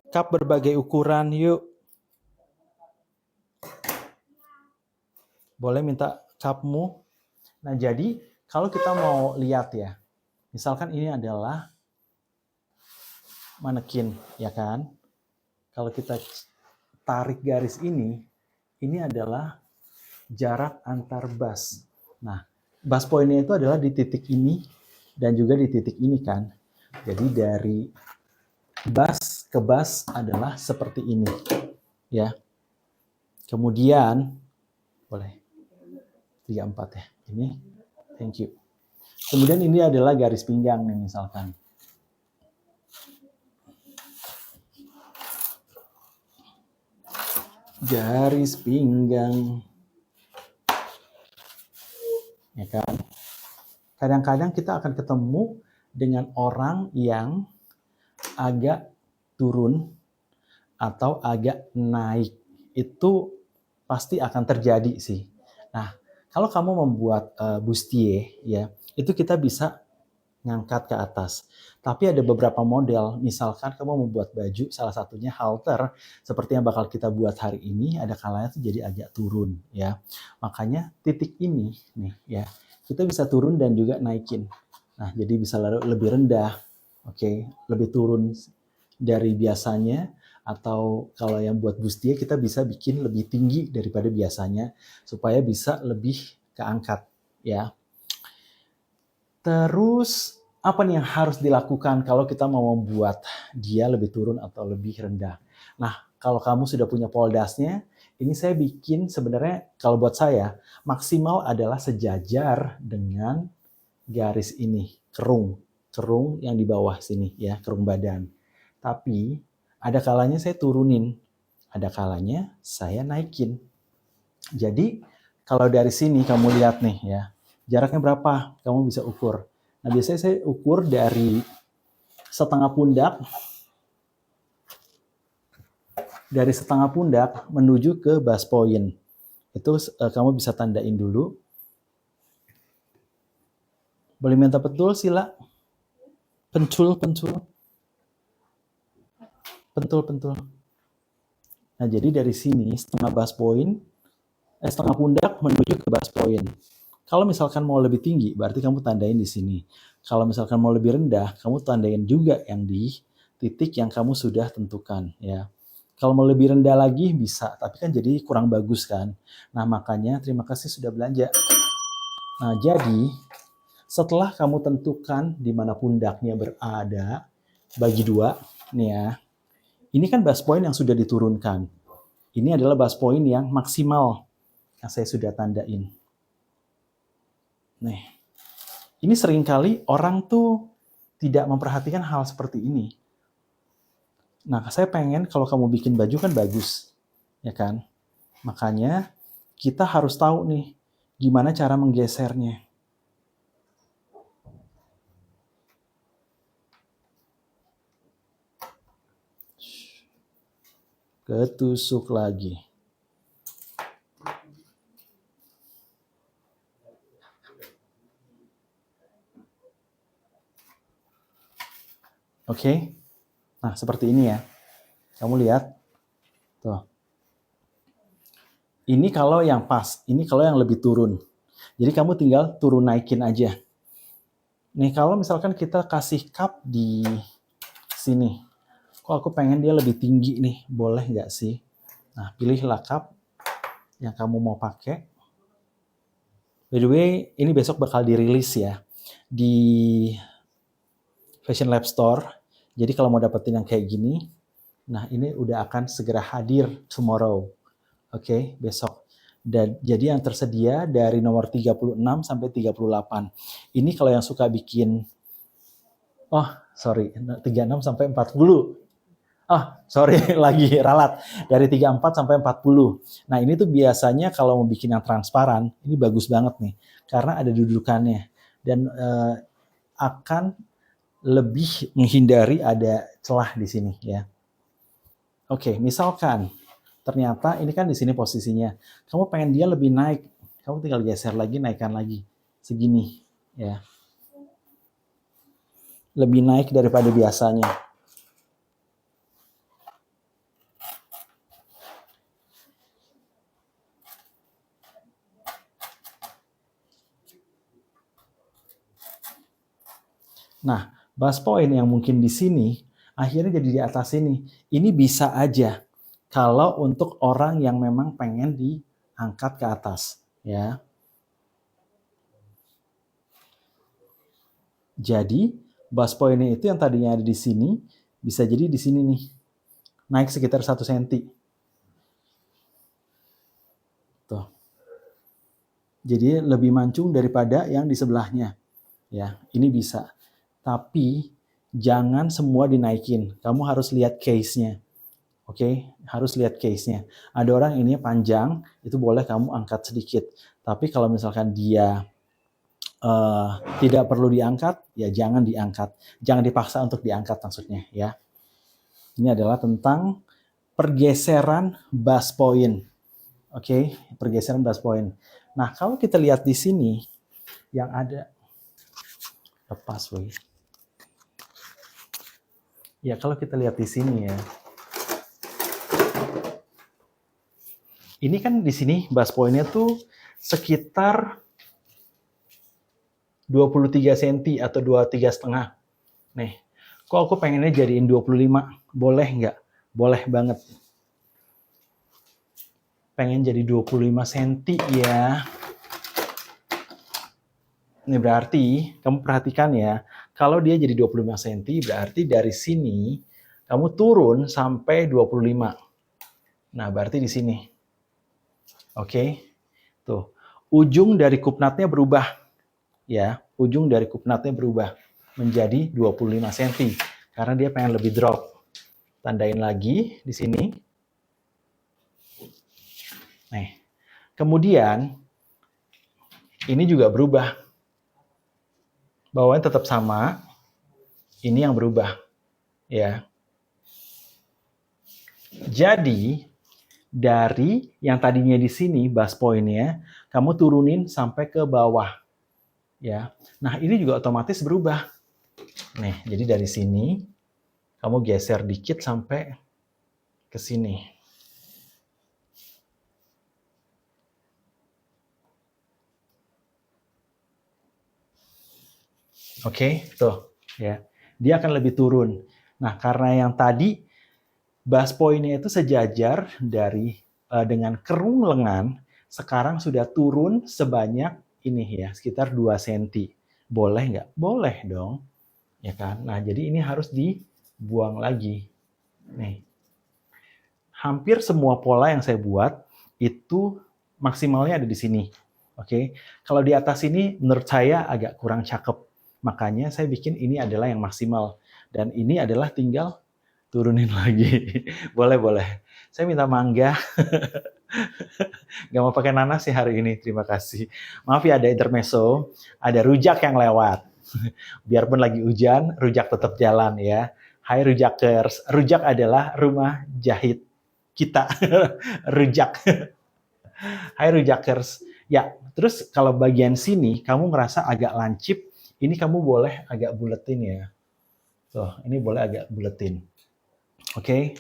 Cup berbagai ukuran, yuk. Boleh minta cupmu. Nah, jadi kalau kita mau lihat ya, misalkan ini adalah manekin, ya kan? Kalau kita tarik garis ini adalah jarak antar bus. Nah, bus point-nya itu adalah di titik ini dan juga di titik ini kan. Jadi dari bus ke bus adalah seperti ini, ya. Kemudian boleh 34 ya. Ini thank you. Kemudian ini adalah garis pinggang nih misalkan. Garis pinggang. Ya kan? Kadang-kadang kita akan ketemu dengan orang yang agak turun atau agak naik. Itu pasti akan terjadi sih. Nah, kalau kamu membuat bustier ya, itu kita bisa ngangkat ke atas. Tapi ada beberapa model, misalkan kamu membuat baju, salah satunya halter, seperti yang bakal kita buat hari ini, ada kalanya tuh jadi agak turun ya. Makanya titik ini nih ya, kita bisa turun dan juga naikin. Nah, jadi bisa lebih rendah, oke, lebih turun dari biasanya, atau kalau yang buat bustier kita bisa bikin lebih tinggi daripada biasanya supaya bisa lebih keangkat ya. Terus apa nih yang harus dilakukan kalau kita mau membuat dia lebih turun atau lebih rendah? Nah, kalau kamu sudah punya poldasnya, ini saya bikin sebenarnya kalau buat saya maksimal adalah sejajar dengan garis ini, kerung yang di bawah sini ya, kerung badan. Tapi ada kalanya saya turunin, ada kalanya saya naikin. Jadi kalau dari sini kamu lihat nih ya, jaraknya berapa? Kamu bisa ukur. Nah, biasanya saya ukur dari setengah pundak menuju ke bust point. Itu kamu bisa tandain dulu. Boleh minta pentul, Sila? Pentul. Nah, jadi dari sini setengah pundak menuju ke bust point. Kalau misalkan mau lebih tinggi, berarti kamu tandain di sini. Kalau misalkan mau lebih rendah, kamu tandain juga yang di titik yang kamu sudah tentukan, ya. Kalau mau lebih rendah lagi bisa, tapi kan jadi kurang bagus kan. Nah, makanya terima kasih sudah belanja. Nah, jadi setelah kamu tentukan di mana pundaknya berada, bagi dua, nih ya. Ini kan bust point yang sudah diturunkan. Ini adalah bust point yang maksimal yang saya sudah tandain. Nih, ini seringkali orang tuh tidak memperhatikan hal seperti ini. Nah, saya pengen kalau kamu bikin baju kan bagus, ya kan? Makanya kita harus tahu nih, gimana cara menggesernya. Ketusuk lagi. Oke? Nah, seperti ini ya. Kamu lihat. Tuh. Ini kalau yang pas, ini kalau yang lebih turun. Jadi kamu tinggal turun naikin aja. Nih, kalau misalkan kita kasih cup di sini. Kok aku pengen dia lebih tinggi nih, boleh nggak sih? Nah, pilihlah cup yang kamu mau pakai. By the way, ini besok bakal dirilis ya di Fashion Lab Store. Jadi kalau mau dapetin yang kayak gini, nah ini udah akan segera hadir tomorrow. Oke, besok. Dan jadi yang tersedia dari nomor 36 sampai 38. Ini kalau yang suka bikin 36 sampai 40. Sorry, lagi ralat. Dari 34 sampai 40. Nah, ini tuh biasanya kalau mau bikin yang transparan, ini bagus banget nih. Karena ada dudukannya. Dan akan lebih menghindari ada celah di sini ya. Oke, misalkan ternyata ini kan di sini posisinya. Kamu pengen dia lebih naik. Kamu tinggal geser lagi, naikkan lagi. Segini ya. Lebih naik daripada biasanya. Nah, bus point yang mungkin di sini akhirnya jadi di atas ini. Ini bisa aja kalau untuk orang yang memang pengen diangkat ke atas, ya. Jadi, bus point-nya itu yang tadinya ada di sini bisa jadi di sini nih. Naik sekitar 1 cm. Tuh. Jadi lebih mancung daripada yang di sebelahnya. Ya, ini bisa. Tapi jangan semua dinaikin. Kamu harus lihat case-nya. Oke, harus lihat case-nya. Ada orang ini panjang, itu boleh kamu angkat sedikit. Tapi kalau misalkan dia tidak perlu diangkat, ya jangan diangkat. Jangan dipaksa untuk diangkat maksudnya, ya. Ini adalah tentang pergeseran bus point. Oke, pergeseran bus point. Nah, kalau kita lihat di sini yang ada lepas, woy. Ya, kalau kita lihat di sini ya. Ini kan di sini bus point-nya tuh sekitar 23 cm atau 23,5. Nih, kok aku pengennya jadiin 25? Boleh nggak? Boleh banget. Pengen jadi 25 cm ya. Ini berarti, kamu perhatikan ya, kalau dia jadi 25 cm, berarti dari sini, kamu turun sampai 25. Nah, berarti di sini. Oke? Tuh. Ujung dari kupnatnya berubah. Ya, ujung dari kupnatnya berubah menjadi 25 cm. Karena dia pengen lebih drop. Tandain lagi di sini. Nih. Kemudian, ini juga berubah. Bawahnya tetap sama, ini yang berubah, ya. Jadi dari yang tadinya di sini bus point-nya, kamu turunin sampai ke bawah, ya. Nah ini juga otomatis berubah. Nih, jadi dari sini kamu geser dikit sampai ke sini. Oke, tuh, ya. Dia akan lebih turun. Nah, karena yang tadi bus point-nya itu sejajar dengan kerung lengan, sekarang sudah turun sebanyak ini ya, sekitar 2 cm. Boleh nggak? Boleh dong. Ya kan? Nah, jadi ini harus dibuang lagi. Nih. Hampir semua pola yang saya buat itu maksimalnya ada di sini. Oke. Kalau di atas ini menurut saya agak kurang cakep. Makanya saya bikin ini adalah yang maksimal. Dan ini adalah tinggal turunin lagi. Boleh. Saya minta mangga. Nggak mau pakai nanas sih hari ini, terima kasih. Maaf ya ada intermezzo, ada rujak yang lewat. Biarpun lagi hujan, rujak tetap jalan ya. Hai rujakers, rujak adalah rumah jahit kita. Rujak. Hai rujakers. Ya, terus kalau bagian sini kamu ngerasa agak lancip, ini kamu boleh agak buletin ya. Tuh, ini boleh agak buletin. Oke.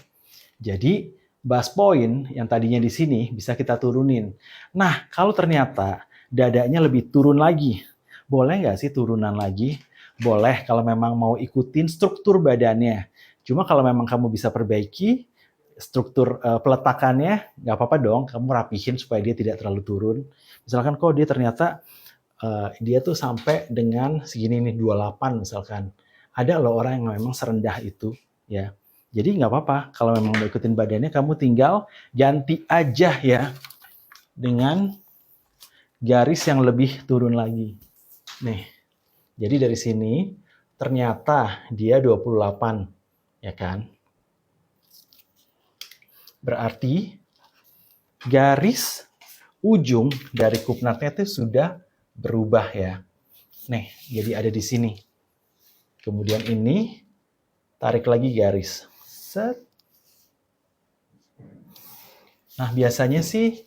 Jadi bus point yang tadinya di sini bisa kita turunin. Nah, kalau ternyata dadanya lebih turun lagi, boleh nggak sih turunan lagi? Boleh kalau memang mau ikutin struktur badannya. Cuma kalau memang kamu bisa perbaiki struktur peletakannya, nggak apa-apa dong. Kamu rapihin supaya dia tidak terlalu turun. Misalkan kok dia ternyata dia tuh sampai dengan segini nih 28 misalkan. Ada loh orang yang memang serendah itu, ya. Jadi nggak apa-apa, kalau memang mau ikutin badannya, kamu tinggal ganti aja ya dengan garis yang lebih turun lagi. Nih, jadi dari sini ternyata dia 28, ya kan? Berarti garis ujung dari kupnatnya itu sudah berubah ya. Nih, jadi ada di sini. Kemudian ini, tarik lagi garis. Set. Nah, biasanya sih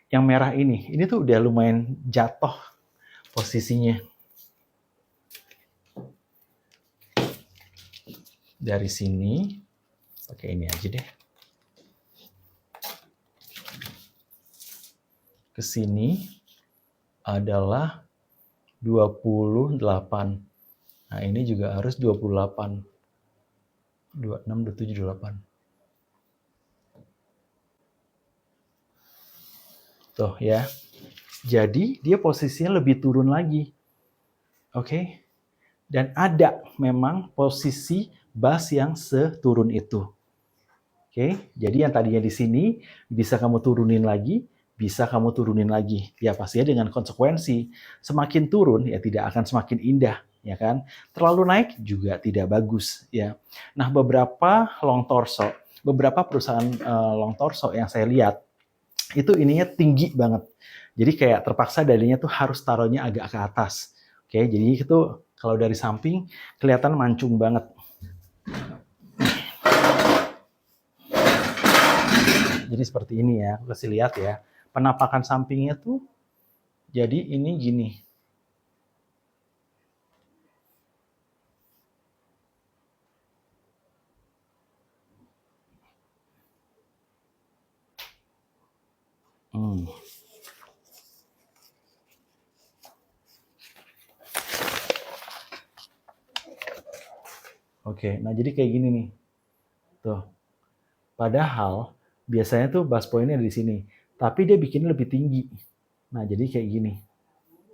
yang merah ini tuh udah lumayan jatuh posisinya. Dari sini, pakai ini aja deh. Ke sini adalah 28. Nah, ini juga harus 28. 26, 27, 28. Tuh ya. Jadi dia posisinya lebih turun lagi. Oke. Dan ada memang posisi bass yang seturun itu. Oke. Jadi yang tadinya di sini bisa kamu turunin lagi, bisa kamu turunin lagi. Ya pastinya dengan konsekuensi. Semakin turun ya tidak akan semakin indah, ya kan? Terlalu naik juga tidak bagus, ya. Nah, beberapa beberapa perusahaan long torso yang saya lihat itu ininya tinggi banget. Jadi kayak terpaksa dadinya tuh harus taruhnya agak ke atas. Oke, jadi itu kalau dari samping kelihatan mancung banget. Jadi seperti ini ya, aku kasih lihat ya. Penampakan sampingnya tuh jadi ini gini. Oke, nah jadi kayak gini nih. Tuh. Padahal biasanya tuh bass point-nya di sini. Tapi dia bikin lebih tinggi. Nah, jadi kayak gini.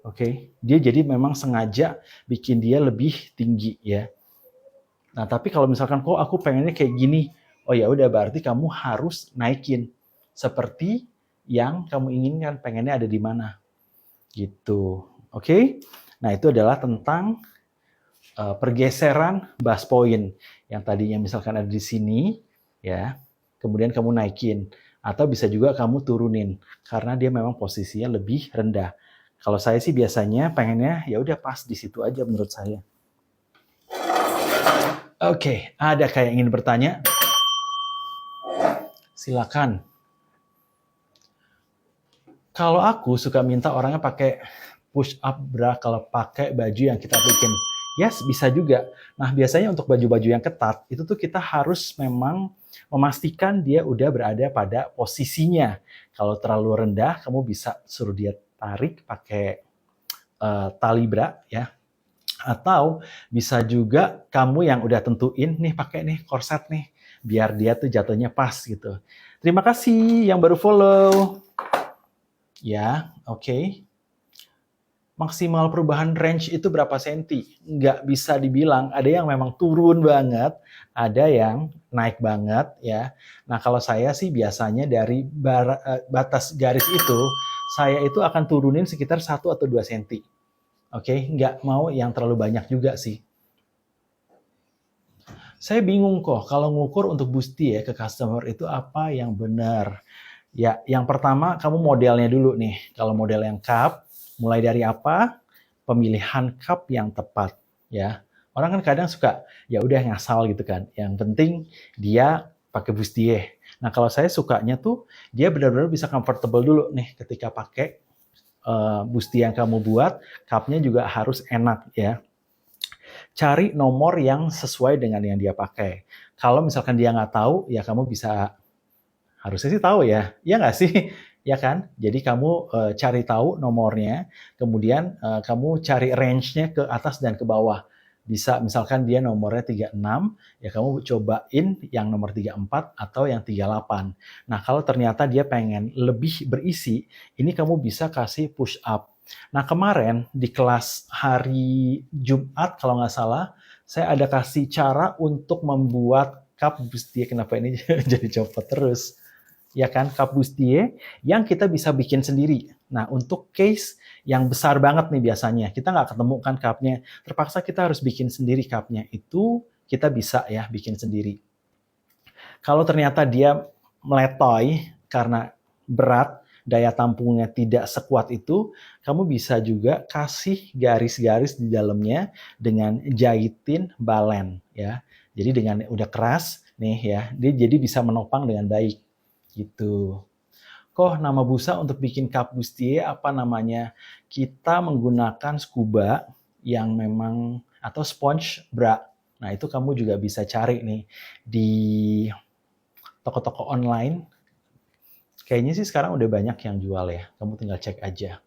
Oke, dia jadi memang sengaja bikin dia lebih tinggi ya. Nah, tapi kalau misalkan kok aku pengennya kayak gini, oh ya udah berarti kamu harus naikin seperti yang kamu inginkan, pengennya ada di mana. Gitu. Oke? Nah, itu adalah tentang pergeseran bass point yang tadinya misalkan ada di sini ya. Kemudian kamu naikin atau bisa juga kamu turunin karena dia memang posisinya lebih rendah. Kalau saya sih biasanya pengennya ya udah pas di situ aja menurut saya. Oke, ada kayak ingin bertanya? Silakan. Kalau aku suka minta orangnya pakai push up bra kalau pakai baju yang kita bikin. Yes, bisa juga. Nah, biasanya untuk baju-baju yang ketat, itu tuh kita harus memang memastikan dia udah berada pada posisinya. Kalau terlalu rendah, kamu bisa suruh dia tarik pakai tali bra ya. Atau bisa juga kamu yang udah tentuin nih pakai nih korset nih biar dia tuh jatuhnya pas gitu. Terima kasih yang baru follow. Ya, oke. Maksimal perubahan range itu berapa senti? Nggak bisa dibilang. Ada yang memang turun banget, ada yang naik banget ya. Nah, kalau saya sih biasanya dari batas garis itu, saya itu akan turunin sekitar 1 atau 2 senti. Oke, nggak mau yang terlalu banyak juga sih. Saya bingung kok kalau ngukur untuk bustier ke customer itu apa yang benar. Ya, yang pertama kamu modelnya dulu nih. Kalau model yang cup, mulai dari apa? Pemilihan cup yang tepat, ya. Orang kan kadang suka ya udah ngasal gitu kan. Yang penting dia pakai bustier. Nah, kalau saya sukanya tuh dia benar-benar bisa comfortable dulu nih ketika pakai bustier yang kamu buat, cupnya juga harus enak ya. Cari nomor yang sesuai dengan yang dia pakai. Kalau misalkan dia nggak tahu, ya kamu bisa, harusnya sih tahu ya, ya nggak sih? Ya kan? Jadi kamu cari tahu nomornya, kemudian kamu cari range-nya ke atas dan ke bawah. Bisa misalkan dia nomornya 36, ya kamu cobain yang nomor 34 atau yang 38. Nah, kalau ternyata dia pengen lebih berisi, ini kamu bisa kasih push up. Nah, kemarin di kelas hari Jumat kalau nggak salah, saya ada kasih cara untuk membuat cup bustier. Kenapa ini jadi copot terus? Ya kan, cup bustier yang kita bisa bikin sendiri. Nah, untuk case yang besar banget nih biasanya, kita nggak ketemu kan cupnya, terpaksa kita harus bikin sendiri cupnya. Itu kita bisa ya bikin sendiri. Kalau ternyata dia meletoy karena berat, daya tampungnya tidak sekuat itu, kamu bisa juga kasih garis-garis di dalamnya dengan jahitin balen ya. Jadi dengan udah keras nih ya, dia jadi bisa menopang dengan baik gitu. Kok nama busa untuk bikin cup bustier apa namanya? Kita menggunakan scuba yang memang atau sponge bra. Nah, itu kamu juga bisa cari nih di toko-toko online. Kayaknya sih sekarang udah banyak yang jual ya. Kamu tinggal cek aja.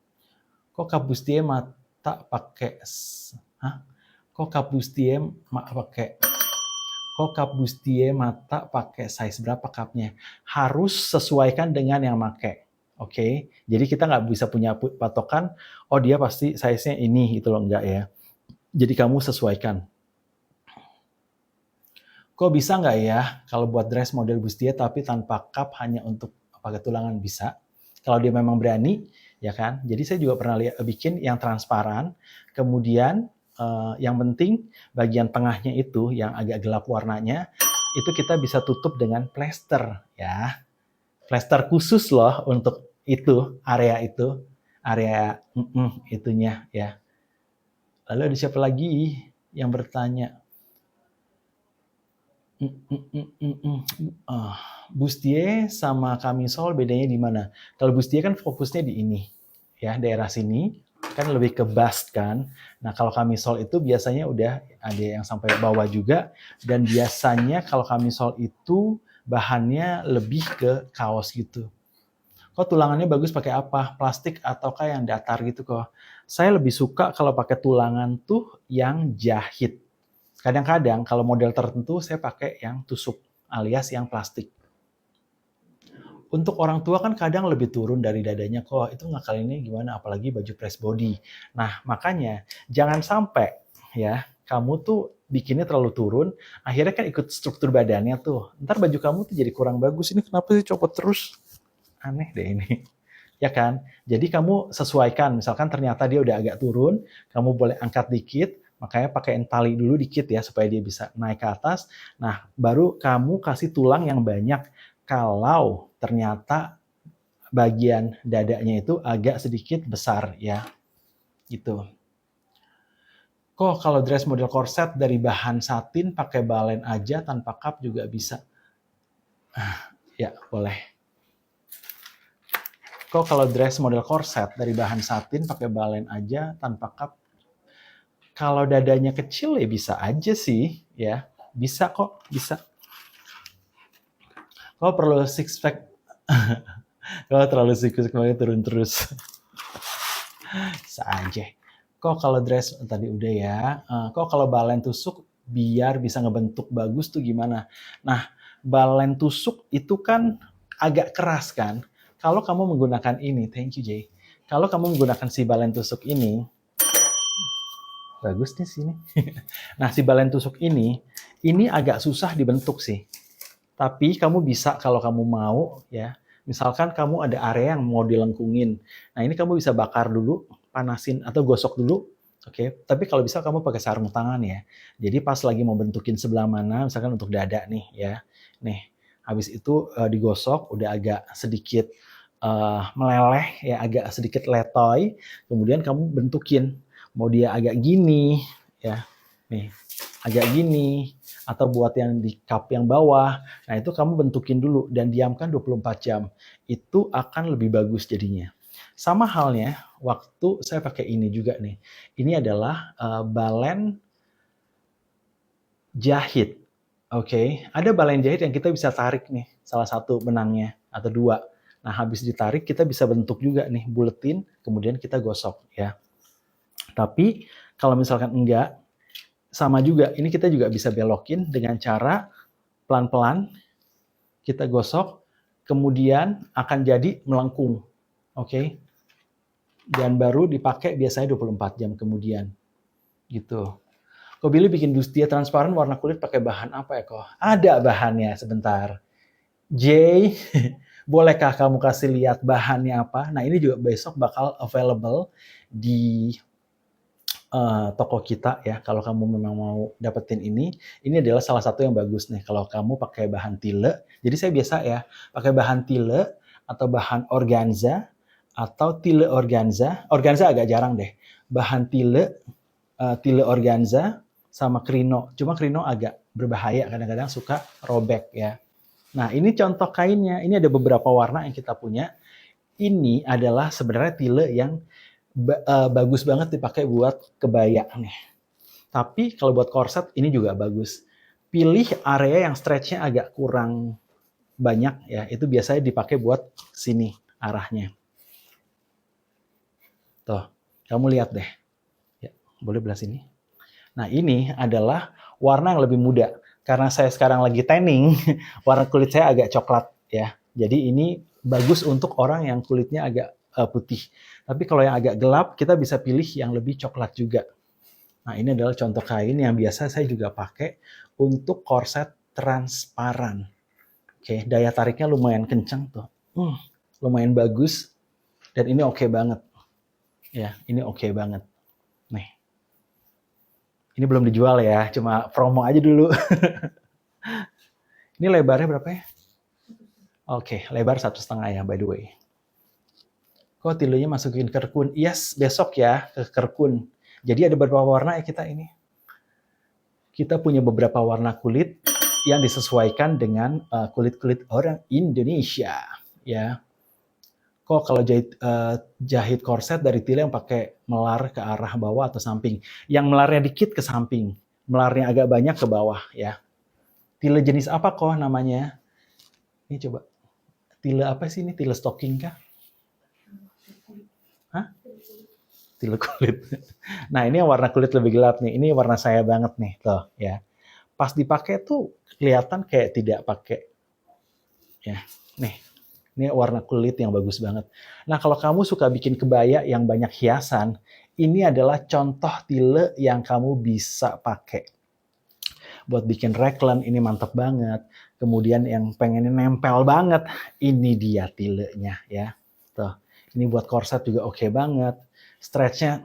Kok cup bustier mata pakai Hah? Kok cup bustier mata pakai size berapa cupnya? Harus sesuaikan dengan yang make. Oke, jadi kita nggak bisa punya patokan, oh dia pasti size-nya ini, gitu loh, enggak ya. Jadi kamu sesuaikan. Kok bisa nggak ya kalau buat dress model bustier tapi tanpa cup hanya untuk pakai tulangan? Bisa. Kalau dia memang berani, ya kan. Jadi saya juga pernah bikin yang transparan, kemudian yang penting bagian tengahnya itu yang agak gelap warnanya, itu kita bisa tutup dengan plester, ya. Plester khusus loh untuk itu, area itunya, ya. Lalu ada siapa lagi yang bertanya? Bustier sama camisole bedanya di mana? Kalau bustier kan fokusnya di ini, ya, daerah sini kan lebih ke bust kan. Nah, kalau camisole itu biasanya udah ada yang sampai bawah juga, dan biasanya kalau camisole itu bahannya lebih ke kaos gitu. Kok tulangannya bagus pakai apa? Plastik ataukah yang datar gitu kok? Saya lebih suka kalau pakai tulangan tuh yang jahit. Kadang-kadang kalau model tertentu saya pakai yang tusuk alias yang plastik. Untuk orang tua kan kadang lebih turun dari dadanya kok. Itu ngakalinnya gimana? Apalagi baju press body. Nah, makanya jangan sampai ya kamu tuh bikinnya terlalu turun, akhirnya kan ikut struktur badannya tuh. Ntar baju kamu tuh jadi kurang bagus. Ini kenapa sih copot terus? Aneh deh ini. Ya kan? Jadi kamu sesuaikan, misalkan ternyata dia udah agak turun, kamu boleh angkat dikit, makanya pakaiin tali dulu dikit ya, supaya dia bisa naik ke atas. Nah, baru kamu kasih tulang yang banyak. Kalau ternyata bagian dadanya itu agak sedikit besar ya, gitu. Kok kalau dress model korset dari bahan satin pakai balen aja tanpa cup juga bisa? Ya, boleh. Kok kalau dress model korset dari bahan satin pakai balen aja tanpa cup? Kalau dadanya kecil ya bisa aja sih, ya. Bisa kok, bisa. Kok perlu six pack? Kalau terlalu six pack turun terus. Bisa aja. Kok kalau dress tadi udah ya. Kok kalau balen tusuk biar bisa ngebentuk bagus tuh gimana? Nah, balen tusuk itu kan agak keras kan. Kalau kamu menggunakan ini, thank you Jay. Kalau kamu menggunakan si balen tusuk ini, bagus nih sini. Nah, si balen tusuk ini agak susah dibentuk sih. Tapi kamu bisa kalau kamu mau ya. Misalkan kamu ada area yang mau dilengkungin. Nah, ini kamu bisa bakar dulu, panasin atau gosok dulu. Oke, tapi kalau bisa kamu pakai sarung tangan ya. Jadi pas lagi mau bentukin sebelah mana, misalkan untuk dada nih ya. Nih, habis itu digosok udah agak sedikit meleleh ya, agak sedikit letoy, kemudian kamu bentukin. Mau dia agak gini ya. Nih, agak gini atau buat yang di cup yang bawah. Nah, itu kamu bentukin dulu dan diamkan 24 jam. Itu akan lebih bagus jadinya. Sama halnya waktu saya pakai ini juga nih. Ini adalah balen jahit. Oke, ada balen jahit yang kita bisa tarik nih, salah satu benangnya atau dua. Nah, habis ditarik kita bisa bentuk juga nih, buletin, kemudian kita gosok ya. Tapi kalau misalkan enggak, sama juga, ini kita juga bisa belokin dengan cara pelan-pelan kita gosok, kemudian akan jadi melengkung. Oke. Dan baru dipakai biasanya 24 jam kemudian. Gitu. Kok Billy bikin bustier transparan warna kulit pakai bahan apa ya kok? Ada bahannya, sebentar. Jay, bolehkah kamu kasih lihat bahannya apa? Nah, ini juga besok bakal available di toko kita ya. Kalau kamu memang mau dapetin ini adalah salah satu yang bagus nih kalau kamu pakai bahan tile. Jadi saya biasa ya pakai bahan tile atau bahan organza atau tile organza. Organza agak jarang deh. Bahan tile, tile organza sama krino. Cuma krino agak berbahaya, kadang-kadang suka robek ya. Nah, ini contoh kainnya. Ini ada beberapa warna yang kita punya. Ini adalah sebenarnya tile yang bagus banget dipakai buat kebaya nih. Tapi kalau buat korset ini juga bagus. Pilih area yang stretch-nya agak kurang banyak ya. Itu biasanya dipakai buat sini arahnya. Tuh, kamu lihat deh. Ya, boleh belah sini. Nah, ini adalah warna yang lebih muda. Karena saya sekarang lagi tanning, warna kulit saya agak coklat ya. Jadi ini bagus untuk orang yang kulitnya agak putih. Tapi kalau yang agak gelap, kita bisa pilih yang lebih coklat juga. Nah, ini adalah contoh kain yang biasa saya juga pakai untuk korset transparan. Oke, daya tariknya lumayan kencang tuh. Lumayan bagus. Dan ini oke banget. Ya, ini oke banget. Nih. Ini belum dijual ya, cuma promo aja dulu. Ini lebarnya berapa ya? Oke, lebar 1,5 ya, by the way. Kok tilenya masukin kerkun? Yes, besok ya ke kerkun. Jadi ada beberapa warna ya kita ini. Kita punya beberapa warna kulit yang disesuaikan dengan kulit-kulit orang Indonesia. Ya. Kok kalau jahit korset dari tile yang pakai melar ke arah bawah atau samping. Yang melarnya dikit ke samping. Melarnya agak banyak ke bawah ya. Tile jenis apa kok namanya? Ini coba. Tile apa sih ini? Tile stocking kah? Hah? Tile kulit. Nah, ini yang warna kulit lebih gelap nih. Ini warna saya banget nih, tuh ya. Pas dipakai tuh kelihatan kayak tidak pakai. Ya, nih. Ini warna kulit yang bagus banget. Nah, kalau kamu suka bikin kebaya yang banyak hiasan, ini adalah contoh tile yang kamu bisa pakai. Buat bikin raglan ini mantap banget. Kemudian yang pengen nempel banget, ini dia tilenya ya. Tuh, ini buat korset juga oke banget. Stretchnya,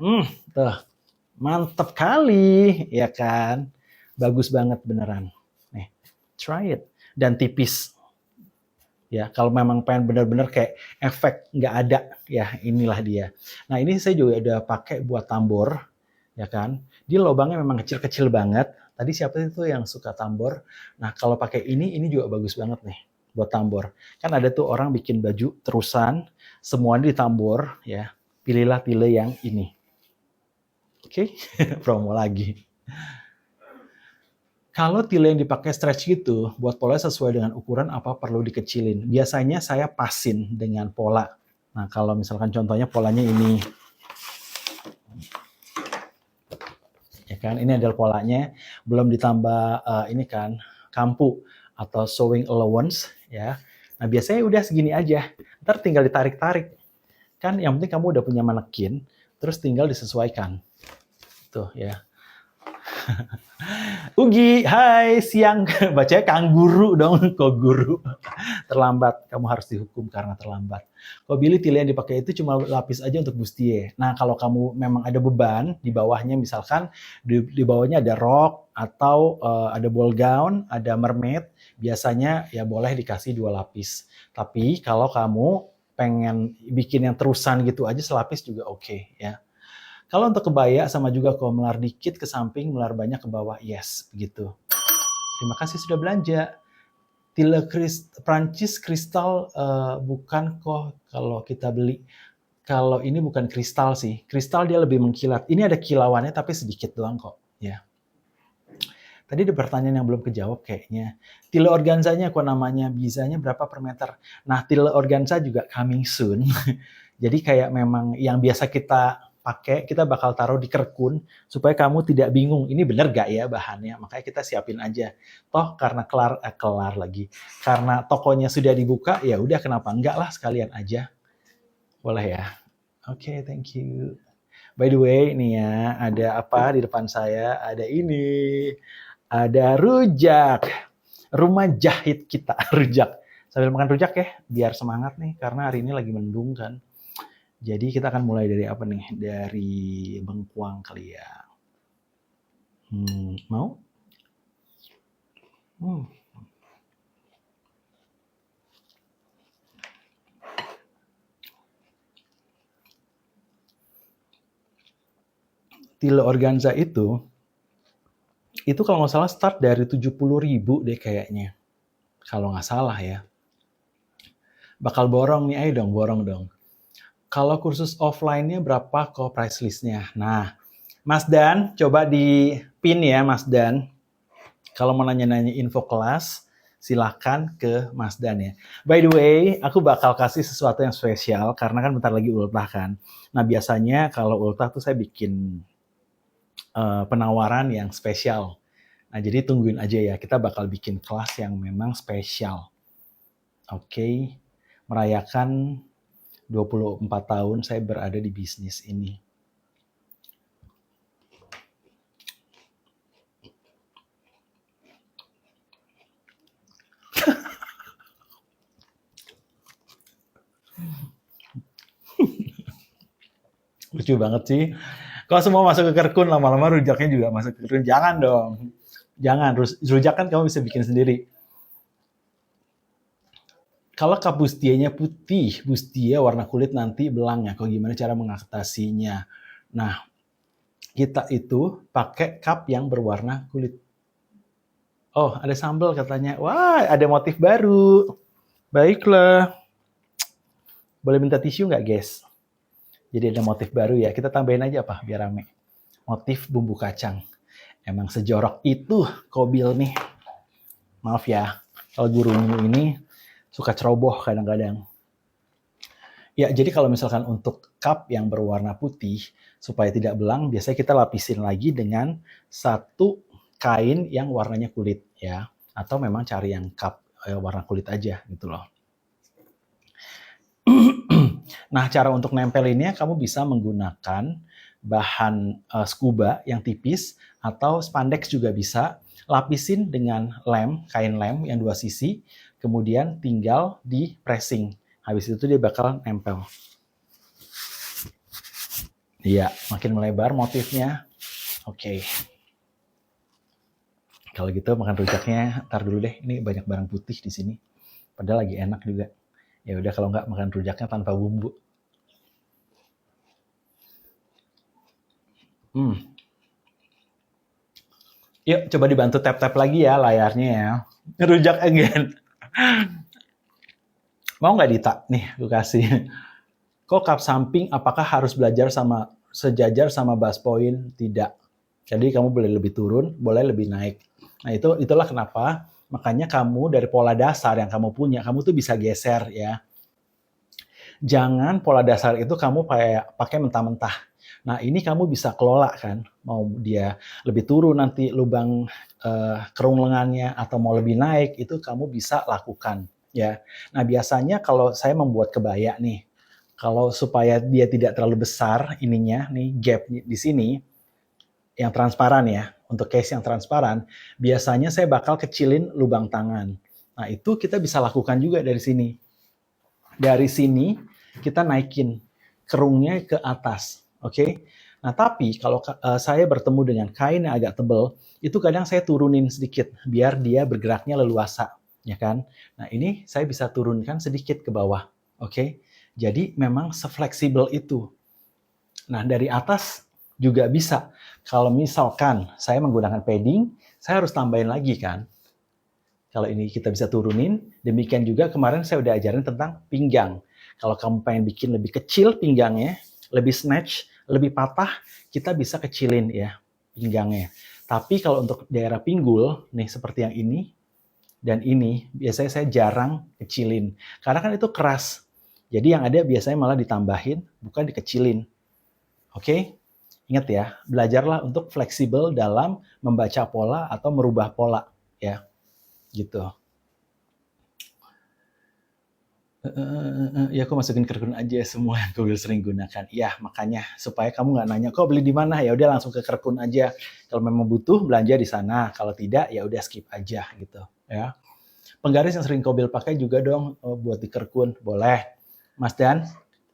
tuh, mantep kali, ya kan? Bagus banget beneran. Nih, try it. Dan tipis. Ya, kalau memang pengen bener-bener kayak efek nggak ada, ya inilah dia. Nah, ini saya juga udah pakai buat tambor, ya kan? Dia lubangnya memang kecil-kecil banget. Tadi siapa itu yang suka tambor? Nah, kalau pakai ini juga bagus banget nih buat tambor. Kan ada tuh orang bikin baju terusan, semuanya ditambor, ya. Pilihlah tile yang ini. Oke, promo lagi. Kalau tile yang dipakai stretch gitu, buat polanya sesuai dengan ukuran apa perlu dikecilin. Biasanya saya pasin dengan pola. Nah, kalau misalkan contohnya polanya ini. Ya kan, ini adalah polanya. Belum ditambah ini kan, kampu atau sewing allowance. Ya. Nah, biasanya udah segini aja. Ntar tinggal ditarik-tarik. Kan yang penting kamu udah punya manekin, terus tinggal disesuaikan. Tuh ya. Ugi, hai, siang. Bacanya Kang Guru dong, kok guru. Terlambat, kamu harus dihukum karena terlambat. Kok Billy tile yang dipakai itu cuma lapis aja untuk bustier. Nah, kalau kamu memang ada beban di bawahnya, misalkan di bawahnya ada rok atau ada ball gown, ada mermaid, biasanya ya boleh dikasih 2 lapis. Tapi kalau kamu pengen bikin yang terusan gitu aja, selapis juga oke ya. Kalau untuk kebaya sama juga kok, melar dikit ke samping, melar banyak ke bawah, yes, begitu. Terima kasih sudah belanja. Tile Prancis kristal bukan kok kalau kita beli. Kalau ini bukan kristal sih. Kristal dia lebih mengkilat. Ini ada kilauannya tapi sedikit doang kok, ya. Tadi ada pertanyaan yang belum kejawab kayaknya. Tile organzanya kok namanya, bisanya berapa per meter? Nah, tile organza juga coming soon. Jadi kayak memang yang biasa kita pakai, kita bakal taruh di kerkun supaya kamu tidak bingung, ini bener gak ya bahannya? Makanya kita siapin aja. Toh karena kelar lagi. Karena tokonya sudah dibuka, ya udah kenapa enggak lah, sekalian aja. Boleh ya? Oke, thank you. By the way, nih ya, ada apa di depan saya? Ada ini. Ada rujak. Rumah jahit kita, rujak. Sambil makan rujak ya, biar semangat nih, karena hari ini lagi mendung kan. Jadi kita akan mulai dari apa nih? Dari bengkuang kali ya. Mau? Tile organza itu kalau nggak salah start dari 70.000 deh kayaknya. Kalau nggak salah ya. Bakal borong nih, ayo dong, borong dong. Kalau kursus offline-nya berapa kok price list-nya? Nah, Mas Dan, coba di pin ya Mas Dan. Kalau mau nanya-nanya info kelas, silahkan ke Mas Dan ya. By the way, aku bakal kasih sesuatu yang spesial, karena kan bentar lagi ultah kan. Nah, biasanya kalau ultah tuh saya bikin penawaran yang spesial. Nah, jadi tungguin aja ya, kita bakal bikin kelas yang memang spesial. Oke, merayakan 24 tahun saya berada di bisnis ini. Lucu banget sih. Kalau semua masuk ke Kerkun, lama-lama rujaknya juga masuk ke Kerkun. Jangan dong. Jangan. Rujak kan kamu bisa bikin sendiri. Kalau cup bustianya putih, bustia warna kulit nanti belang ya. Kok gimana cara mengatasinya? Nah, kita itu pakai cup yang berwarna kulit. Oh, ada sambal katanya. Wah, ada motif baru. Baiklah. Boleh minta tisu nggak, guys? Jadi ada motif baru ya. Kita tambahin aja apa biar rame. Motif bumbu kacang. Emang sejorok itu Kobil nih. Maaf ya, kalau gurumu ini suka ceroboh kadang-kadang. Ya, jadi kalau misalkan untuk cup yang berwarna putih, supaya tidak belang, biasanya kita lapisin lagi dengan satu kain yang warnanya kulit ya. Atau memang cari yang cup warna kulit aja gitu loh. Nah, cara untuk nempelinnya kamu bisa menggunakan bahan scuba yang tipis atau spandex juga bisa. Lapisin dengan lem, kain lem yang 2 sisi, kemudian tinggal di pressing. Habis itu dia bakal nempel. Iya, makin melebar motifnya. Oke. Kalau gitu makan rujaknya, ntar dulu deh. Ini banyak barang putih di sini. Padahal lagi enak juga. Ya udah kalau nggak makan rujaknya tanpa bumbu. Yuk coba dibantu tap-tap lagi ya layarnya ya. Rujak again. Mau nggak Dita? Nih, gue kasih. Kok cup samping apakah harus belajar sama sejajar sama bus point? Tidak. Jadi kamu boleh lebih turun, boleh lebih naik. Nah, itulah kenapa makanya kamu dari pola dasar yang kamu punya, kamu tuh bisa geser ya. Jangan pola dasar itu kamu pakai mentah-mentah. Nah, ini kamu bisa kelola kan. Mau dia lebih turun nanti lubang kerung lengannya atau mau lebih naik, itu kamu bisa lakukan ya. Nah, biasanya kalau saya membuat kebaya nih, kalau supaya dia tidak terlalu besar ininya nih gap di sini yang transparan ya, untuk case yang transparan, biasanya saya bakal kecilin lubang tangan. Nah, itu kita bisa lakukan juga dari sini. Dari sini kita naikin kerungnya ke atas, oke? Nah, tapi kalau saya bertemu dengan kain yang agak tebal, itu kadang saya turunin sedikit biar dia bergeraknya leluasa, ya kan? Nah, ini saya bisa turunkan sedikit ke bawah, oke? Jadi memang sefleksibel itu. Nah, dari atas juga bisa. Kalau misalkan saya menggunakan padding, saya harus tambahin lagi kan. Kalau ini kita bisa turunin, demikian juga kemarin saya udah ajarin tentang pinggang. Kalau kamu pengen bikin lebih kecil pinggangnya, lebih snatch, lebih patah, kita bisa kecilin ya pinggangnya. Tapi kalau untuk daerah pinggul, nih seperti yang ini, dan ini, biasanya saya jarang kecilin. Karena kan itu keras. Jadi yang ada biasanya malah ditambahin, bukan dikecilin. Oke? Ingat ya, belajarlah untuk fleksibel dalam membaca pola atau merubah pola. Ya, gitu. Ya aku masukin ke Kerkun aja semua yang Google sering gunakan. Ya, makanya supaya kamu nggak nanya, kok beli di mana? Ya udah langsung ke Kerkun aja. Kalau memang butuh, belanja di sana. Kalau tidak, ya udah skip aja gitu. Ya. Penggaris yang sering Kobil pakai juga dong buat di Kerkun. Boleh. Mas Dan,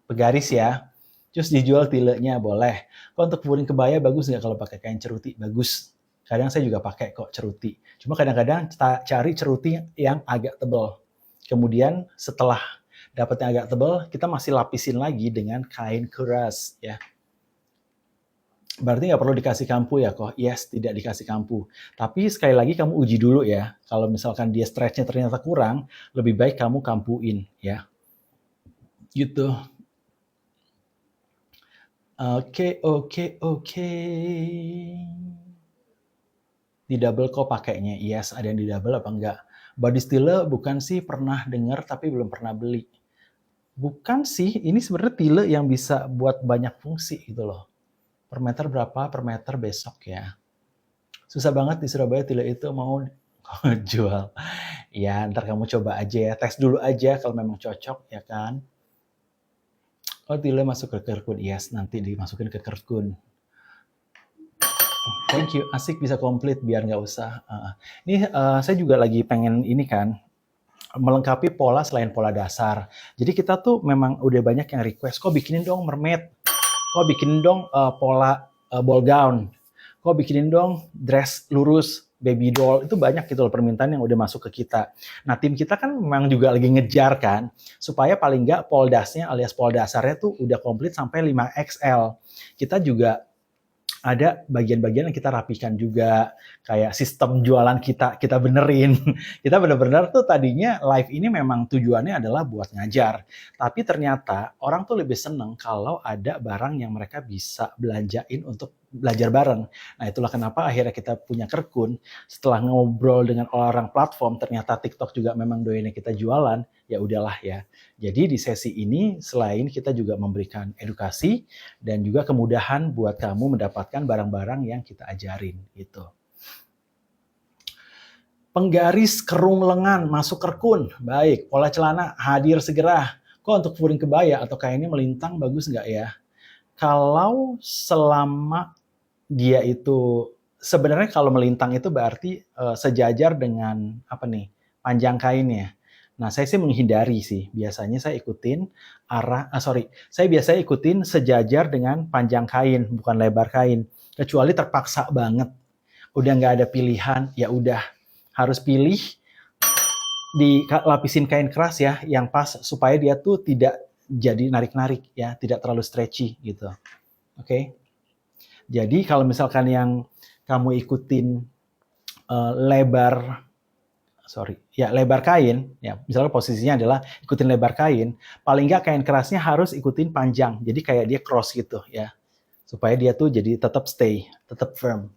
penggaris ya. Terus dijual tilenya, boleh. Kalau untuk puring kebaya bagus nggak kalau pakai kain ceruti? Bagus. Kadang saya juga pakai kok ceruti. Cuma kadang-kadang cari ceruti yang agak tebal. Kemudian setelah dapat yang agak tebal, kita masih lapisin lagi dengan kain keras ya. Berarti nggak perlu dikasih kampu ya kok? Yes, tidak dikasih kampu. Tapi sekali lagi kamu uji dulu ya. Kalau misalkan dia stretch-nya ternyata kurang, lebih baik kamu kampuin ya. Gitu. Oke. Di double kok pakainya? Yes, ada yang di double apa enggak? Body Stille bukan sih, pernah dengar tapi belum pernah beli. Bukan sih, ini sebenarnya tile yang bisa buat banyak fungsi gitu loh. Per meter berapa? Per meter besok ya. Susah banget di Surabaya tile itu mau jual. Ya, ntar kamu coba aja ya, tes dulu aja kalau memang cocok ya kan. Oh, tile masuk ke Kerkun. Yes, nanti dimasukin ke Kerkun. Thank you, asik bisa komplit biar nggak usah. Ini saya juga lagi pengen ini kan, melengkapi pola selain pola dasar. Jadi kita tuh memang udah banyak yang request, kok bikinin dong mermaid, kok bikinin dong pola ball gown, kok bikinin dong dress lurus, baby doll, itu banyak gitu loh permintaan yang udah masuk ke kita. Nah tim kita kan memang juga lagi ngejar kan, supaya paling nggak poldasnya alias pol dasarnya tuh udah komplit sampai 5XL. Kita juga ada bagian-bagian yang kita rapikan juga, kayak sistem jualan kita benerin. Kita bener-bener tuh tadinya live ini memang tujuannya adalah buat ngajar, tapi ternyata orang tuh lebih seneng kalau ada barang yang mereka bisa belanjain untuk belajar bareng. Nah itulah kenapa akhirnya kita punya Kerkun. Setelah ngobrol dengan orang platform, ternyata TikTok juga memang doyannya kita jualan, ya udahlah ya. Jadi di sesi ini selain kita juga memberikan edukasi dan juga kemudahan buat kamu mendapatkan barang-barang yang kita ajarin gitu. Penggaris kerung lengan masuk Kerkun. Baik, pola celana hadir segera. Kok untuk furing kebaya atau kainnya melintang bagus nggak ya? Kalau selama dia itu sebenarnya kalau melintang itu berarti sejajar dengan apa nih? Panjang kainnya. Nah, saya sih menghindari sih. Biasanya saya ikutin saya biasanya ikutin sejajar dengan panjang kain, bukan lebar kain. Kecuali terpaksa banget. Udah nggak ada pilihan, ya udah harus pilih dilapisin kain keras ya, yang pas supaya dia tuh tidak jadi narik-narik ya, tidak terlalu stretchy gitu. Oke. Jadi kalau misalkan yang kamu ikutin lebar kain, ya misalnya posisinya adalah ikutin lebar kain, paling nggak kain kerasnya harus ikutin panjang, jadi kayak dia cross gitu ya, supaya dia tuh jadi tetap stay, tetap firm.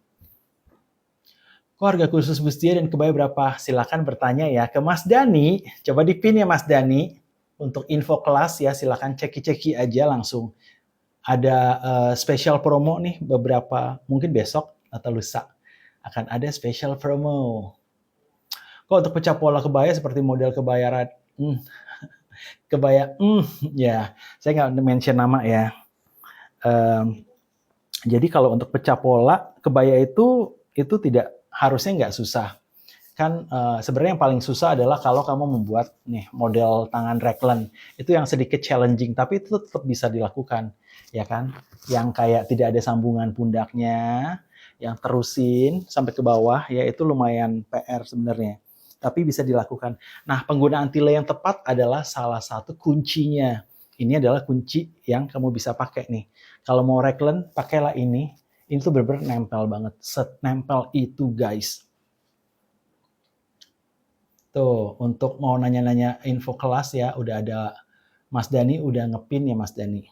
Kok harga khusus bustier dan kebaya berapa? Silakan bertanya ya ke Mas Dani, coba dipin ya Mas Dani, untuk info kelas ya silakan ceki-ceki aja langsung. Ada special promo nih beberapa, mungkin besok atau lusa akan ada special promo. Kok untuk pecah pola kebaya seperti model kebaya ya, saya nggak mention nama ya. Jadi kalau untuk pecah pola kebaya itu tidak harusnya nggak susah. Kan sebenarnya yang paling susah adalah kalau kamu membuat nih model tangan raglan, itu yang sedikit challenging, tapi itu tetap bisa dilakukan, ya kan? Yang kayak tidak ada sambungan pundaknya, yang terusin sampai ke bawah, ya itu lumayan PR sebenarnya. Tapi bisa dilakukan. Nah, penggunaan tile yang tepat adalah salah satu kuncinya. Ini adalah kunci yang kamu bisa pakai nih. Kalau mau raglan, pakailah ini. Ini tuh benar-benar nempel banget. Senempel itu, guys. Tuh, untuk mau nanya-nanya info kelas ya, udah ada Mas Dani, udah ngepin ya Mas Dani.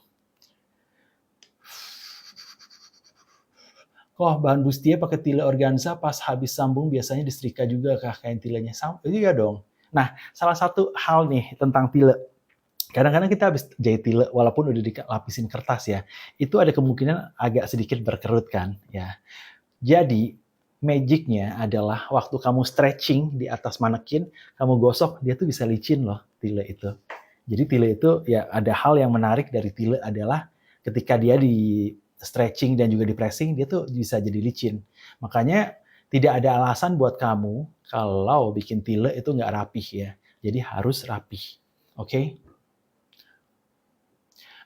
Kok bahan bustier pakai tile organza pas habis sambung biasanya disetrika juga kah kain tilenya? Iya dong. Nah, salah satu hal nih tentang tile. Kadang-kadang kita habis jahit tile walaupun udah dilapisin kertas ya, itu ada kemungkinan agak sedikit berkerut kan ya. Jadi magicnya adalah waktu kamu stretching di atas manekin, kamu gosok, dia tuh bisa licin loh tile itu. Jadi tile itu ya ada hal yang menarik dari tile adalah ketika dia di stretching dan juga di pressing, dia tuh bisa jadi licin. Makanya tidak ada alasan buat kamu kalau bikin tile itu nggak rapih ya. Jadi harus rapih. Oke?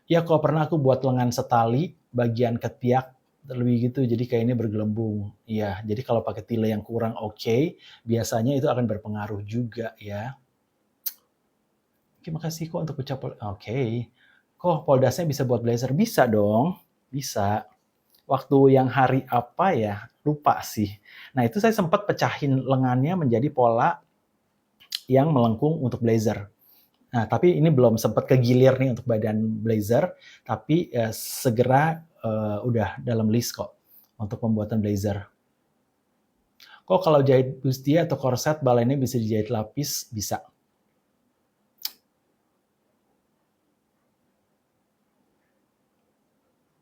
Ya kalau pernah aku buat lengan setali, bagian ketiak lebih gitu, jadi kayak ini bergelembung. Iya, jadi kalau pakai tile yang kurang oke, biasanya itu akan berpengaruh juga ya. Oke, makasih kok untuk ucap. Oke. Kok poldasnya bisa buat blazer? Bisa dong, bisa. Waktu yang hari apa ya? Lupa sih. Nah itu saya sempat pecahin lengannya menjadi pola yang melengkung untuk blazer. Nah, tapi ini belum sempat kegilir nih untuk badan blazer, tapi segera udah dalam list kok untuk pembuatan blazer. Kok kalau jahit bustier atau korset balennya bisa dijahit lapis? Bisa.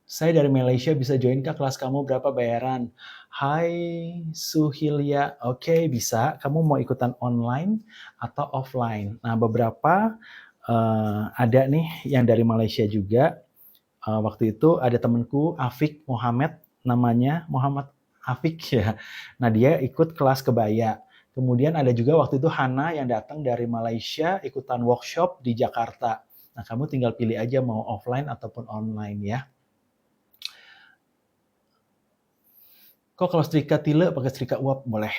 Saya dari Malaysia, bisa join ke kelas kamu, berapa bayaran? Hai Suhilya, oke bisa. Kamu mau ikutan online atau offline? Nah beberapa ada nih yang dari Malaysia juga. Waktu itu ada temanku Afik Muhammad, namanya Muhammad Afik ya. Nah dia ikut kelas kebaya. Kemudian ada juga waktu itu Hana yang datang dari Malaysia ikutan workshop di Jakarta. Nah kamu tinggal pilih aja mau offline ataupun online ya. Kok kalau setrika tile pakai setrika uap boleh.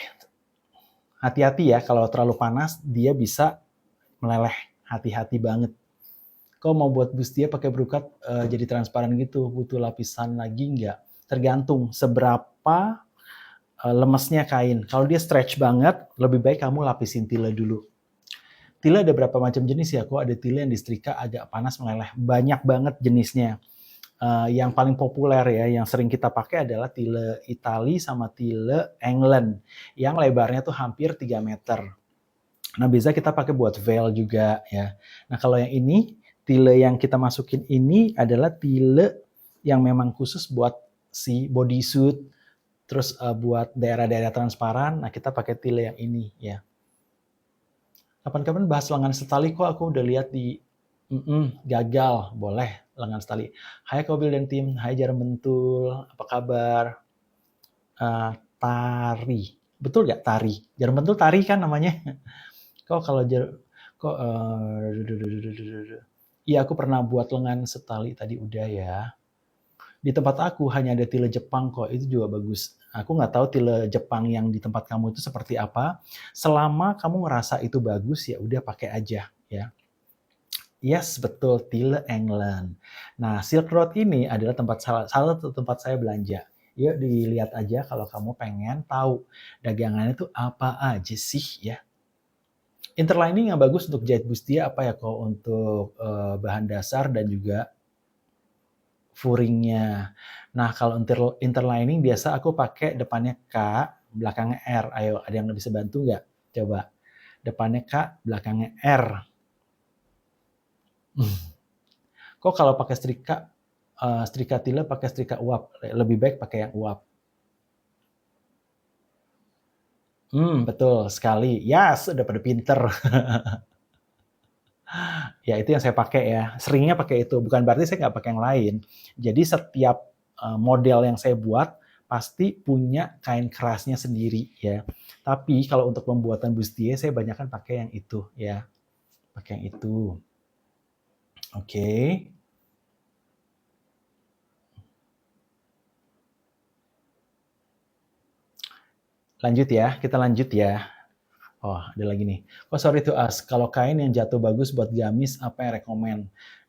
Hati-hati ya, kalau terlalu panas dia bisa meleleh. Hati-hati banget. Kok mau buat bustier pakai berukat jadi transparan gitu, butuh lapisan lagi nggak? Tergantung seberapa lemesnya kain. Kalau dia stretch banget, lebih baik kamu lapisin tile dulu. Tile ada berapa macam jenis ya? Kok ada tile yang disetrika agak panas meleleh. Banyak banget jenisnya. Yang paling populer ya, yang sering kita pakai adalah tile Itali sama tile England, yang lebarnya tuh hampir 3 meter. Nah, biasa kita pakai buat veil juga ya. Nah, kalau yang ini, tile yang kita masukin ini adalah tile yang memang khusus buat si bodysuit, terus buat daerah-daerah transparan. Nah, kita pakai tile yang ini ya. Kapan-kapan bahas lengan setali kok aku udah lihat di gagal, boleh lengan setali. Hai Kobil dan tim, hai Jarum Bentul, apa kabar? Tari, betul gak Tari? Jarum Bentul Tari kan namanya. Kok kalau kok iya aku pernah buat lengan setali tadi udah ya. Di tempat aku hanya ada tile Jepang kok, itu juga bagus. Aku nggak tahu tile Jepang yang di tempat kamu itu seperti apa. Selama kamu ngerasa itu bagus ya udah pakai aja ya. Yes, betul, tile England. Nah, Silk Road ini adalah salah satu tempat saya belanja. Yuk dilihat aja kalau kamu pengen tahu dagangannya itu apa aja sih ya. Interlining yang bagus untuk jahit bustier apa ya kok untuk bahan dasar dan juga furingnya. Nah, kalau interlining biasa aku pakai depannya K, belakangnya R. Ayo, ada yang bisa bantu nggak? Coba. Depannya K, belakangnya R. Kok kalau pakai setrika tile pakai setrika uap, lebih baik pakai yang uap. Betul sekali. Yes, udah pada pinter. Ya, itu yang saya pakai ya. Seringnya pakai itu, bukan berarti saya nggak pakai yang lain. Jadi setiap model yang saya buat pasti punya kain kerasnya sendiri ya. Tapi kalau untuk pembuatan bustier saya banyakkan pakai yang itu ya. Pakai yang itu. Oke. Lanjut ya, kita lanjut ya. Oh, ada lagi nih. Oh, sorry to ask, kalau kain yang jatuh bagus buat gamis, apa yang rekomen?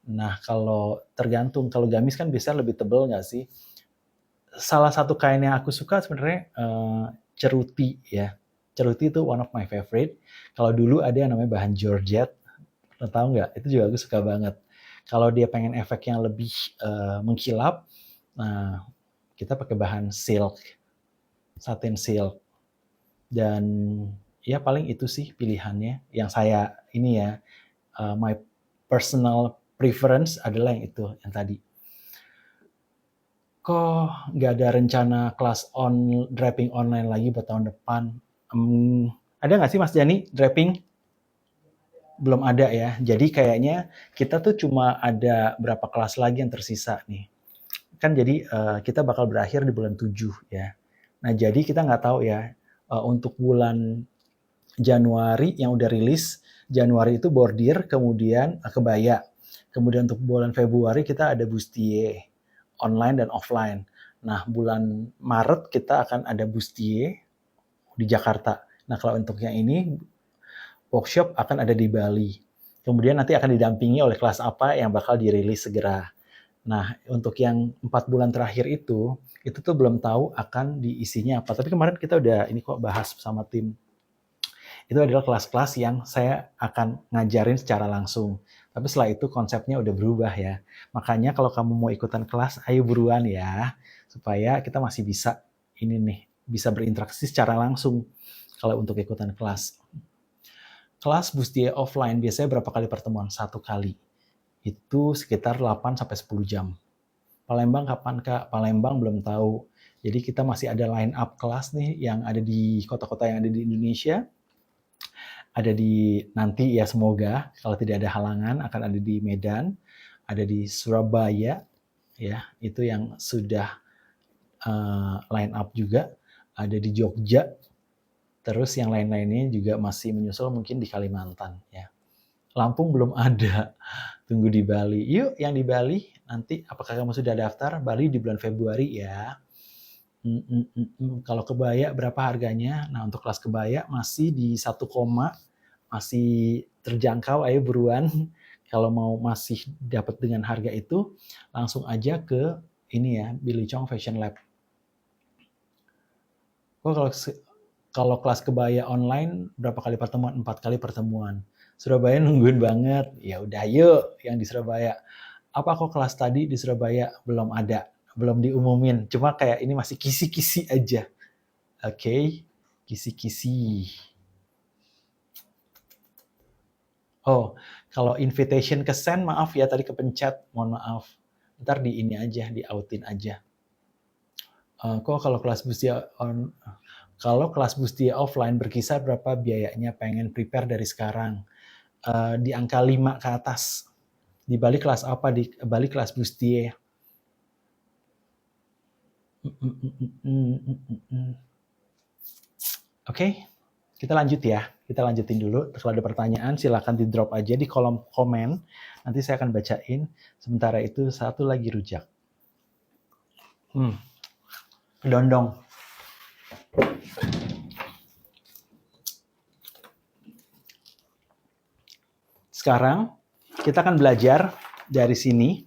Nah, kalau tergantung, kalau gamis kan biasanya lebih tebal nggak sih? Salah satu kain yang aku suka sebenarnya ceruti ya. Ceruti itu one of my favorite. Kalau dulu ada yang namanya bahan Georgette, lo tahu nggak? Itu juga aku suka banget. Kalau dia pengen efek yang lebih mengkilap, nah kita pakai bahan silk, satin silk. Dan ya paling itu sih pilihannya. Yang saya ini ya, my personal preference adalah yang itu, yang tadi. Kok nggak ada rencana kelas draping online lagi buat tahun depan? Ada nggak sih Mas Jani draping? Belum ada ya. Jadi kayaknya kita tuh cuma ada berapa kelas lagi yang tersisa nih. Kan jadi kita bakal berakhir di bulan 7 ya. Nah jadi kita nggak tahu ya untuk bulan Januari yang udah rilis, Januari itu bordir, kemudian kebaya. Kemudian untuk bulan Februari kita ada bustier, online dan offline. Nah, bulan Maret kita akan ada bustier di Jakarta. Nah, kalau untuk yang ini, workshop akan ada di Bali. Kemudian nanti akan didampingi oleh kelas apa yang bakal dirilis segera. Nah, untuk yang 4 bulan terakhir itu tuh belum tahu akan diisinya apa. Tapi kemarin kita udah ini kok bahas sama tim. Itu adalah kelas-kelas yang saya akan ngajarin secara langsung. Tapi setelah itu konsepnya udah berubah ya. Makanya kalau kamu mau ikutan kelas, ayo buruan ya. Supaya kita masih bisa ini nih, bisa berinteraksi secara langsung kalau untuk ikutan kelas. Kelas bustier offline biasanya berapa kali pertemuan? 1 kali. Itu sekitar 8-10 jam. Palembang kapan Kak? Palembang belum tahu. Jadi kita masih ada line up kelas nih yang ada di kota-kota yang ada di Indonesia. Ada di nanti ya semoga kalau tidak ada halangan akan ada di Medan, ada di Surabaya ya, itu yang sudah line up juga, ada di Jogja. Terus yang lain-lainnya juga masih menyusul mungkin di Kalimantan ya. Lampung belum ada. Tunggu di Bali. Yuk yang di Bali nanti apakah kamu sudah daftar? Bali di bulan Februari ya. Kalau kebaya berapa harganya? Nah untuk kelas kebaya masih di 1, masih terjangkau, ayo buruan. Kalau mau masih dapat dengan harga itu, langsung aja ke ini ya, Billy Chong Fashion Lab. Oh, kalau kelas kebaya online berapa kali pertemuan? 4 kali pertemuan. Surabaya nungguin banget. Ya udah yuk yang di Surabaya. Apa kok kelas tadi di Surabaya belum ada, belum diumumin. Cuma kayak ini masih kisi-kisi aja. Oke, kisi-kisi. Oh, kalau invitation ke send, maaf ya tadi kepencet, mohon maaf. Ntar di ini aja, di outin aja. Kok kalau kelas Bustia offline berkisar berapa biayanya? Pengen prepare dari sekarang. Di angka 5 ke atas. Di Bali kelas apa? Di Bali kelas Bustia. Oke, kita lanjut ya. Kita lanjutin dulu. Kalau ada pertanyaan silahkan di drop aja di kolom komen. Nanti saya akan bacain. Sementara itu satu lagi rujak. Kedondong. Sekarang kita akan belajar dari sini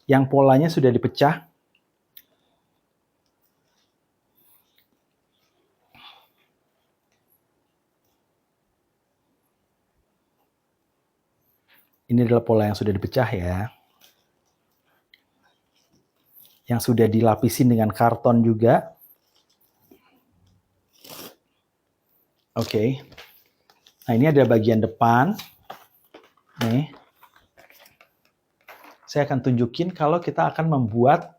yang polanya sudah dipecah. Ini adalah pola yang sudah dipecah ya. Yang sudah dilapisin dengan karton juga. Oke. Nah, ini ada bagian depan. Nih. Saya akan tunjukin kalau kita akan membuat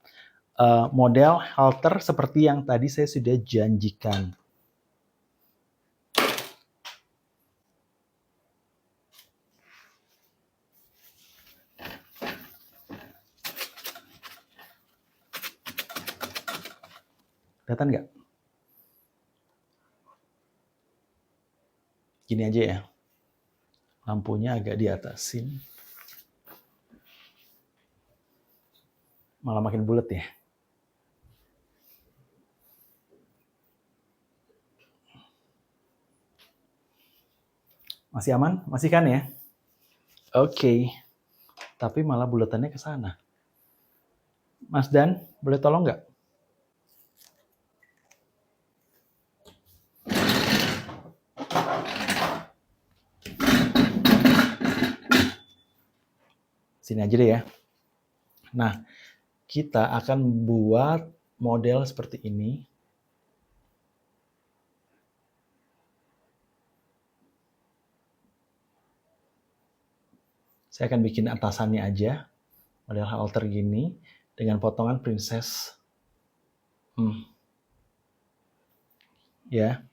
model halter seperti yang tadi saya sudah janjikan. Kelihatan nggak? Gini aja ya. Lampunya agak di atasin. Malah makin bulat ya. Masih aman? Masih kan ya? Oke. Tapi malah bulatannya ke sana. Mas Dan, boleh tolong nggak? Sini aja deh ya. Nah, kita akan buat model seperti ini. Saya akan bikin atasannya aja. Model halter gini. Dengan potongan princess. Ya.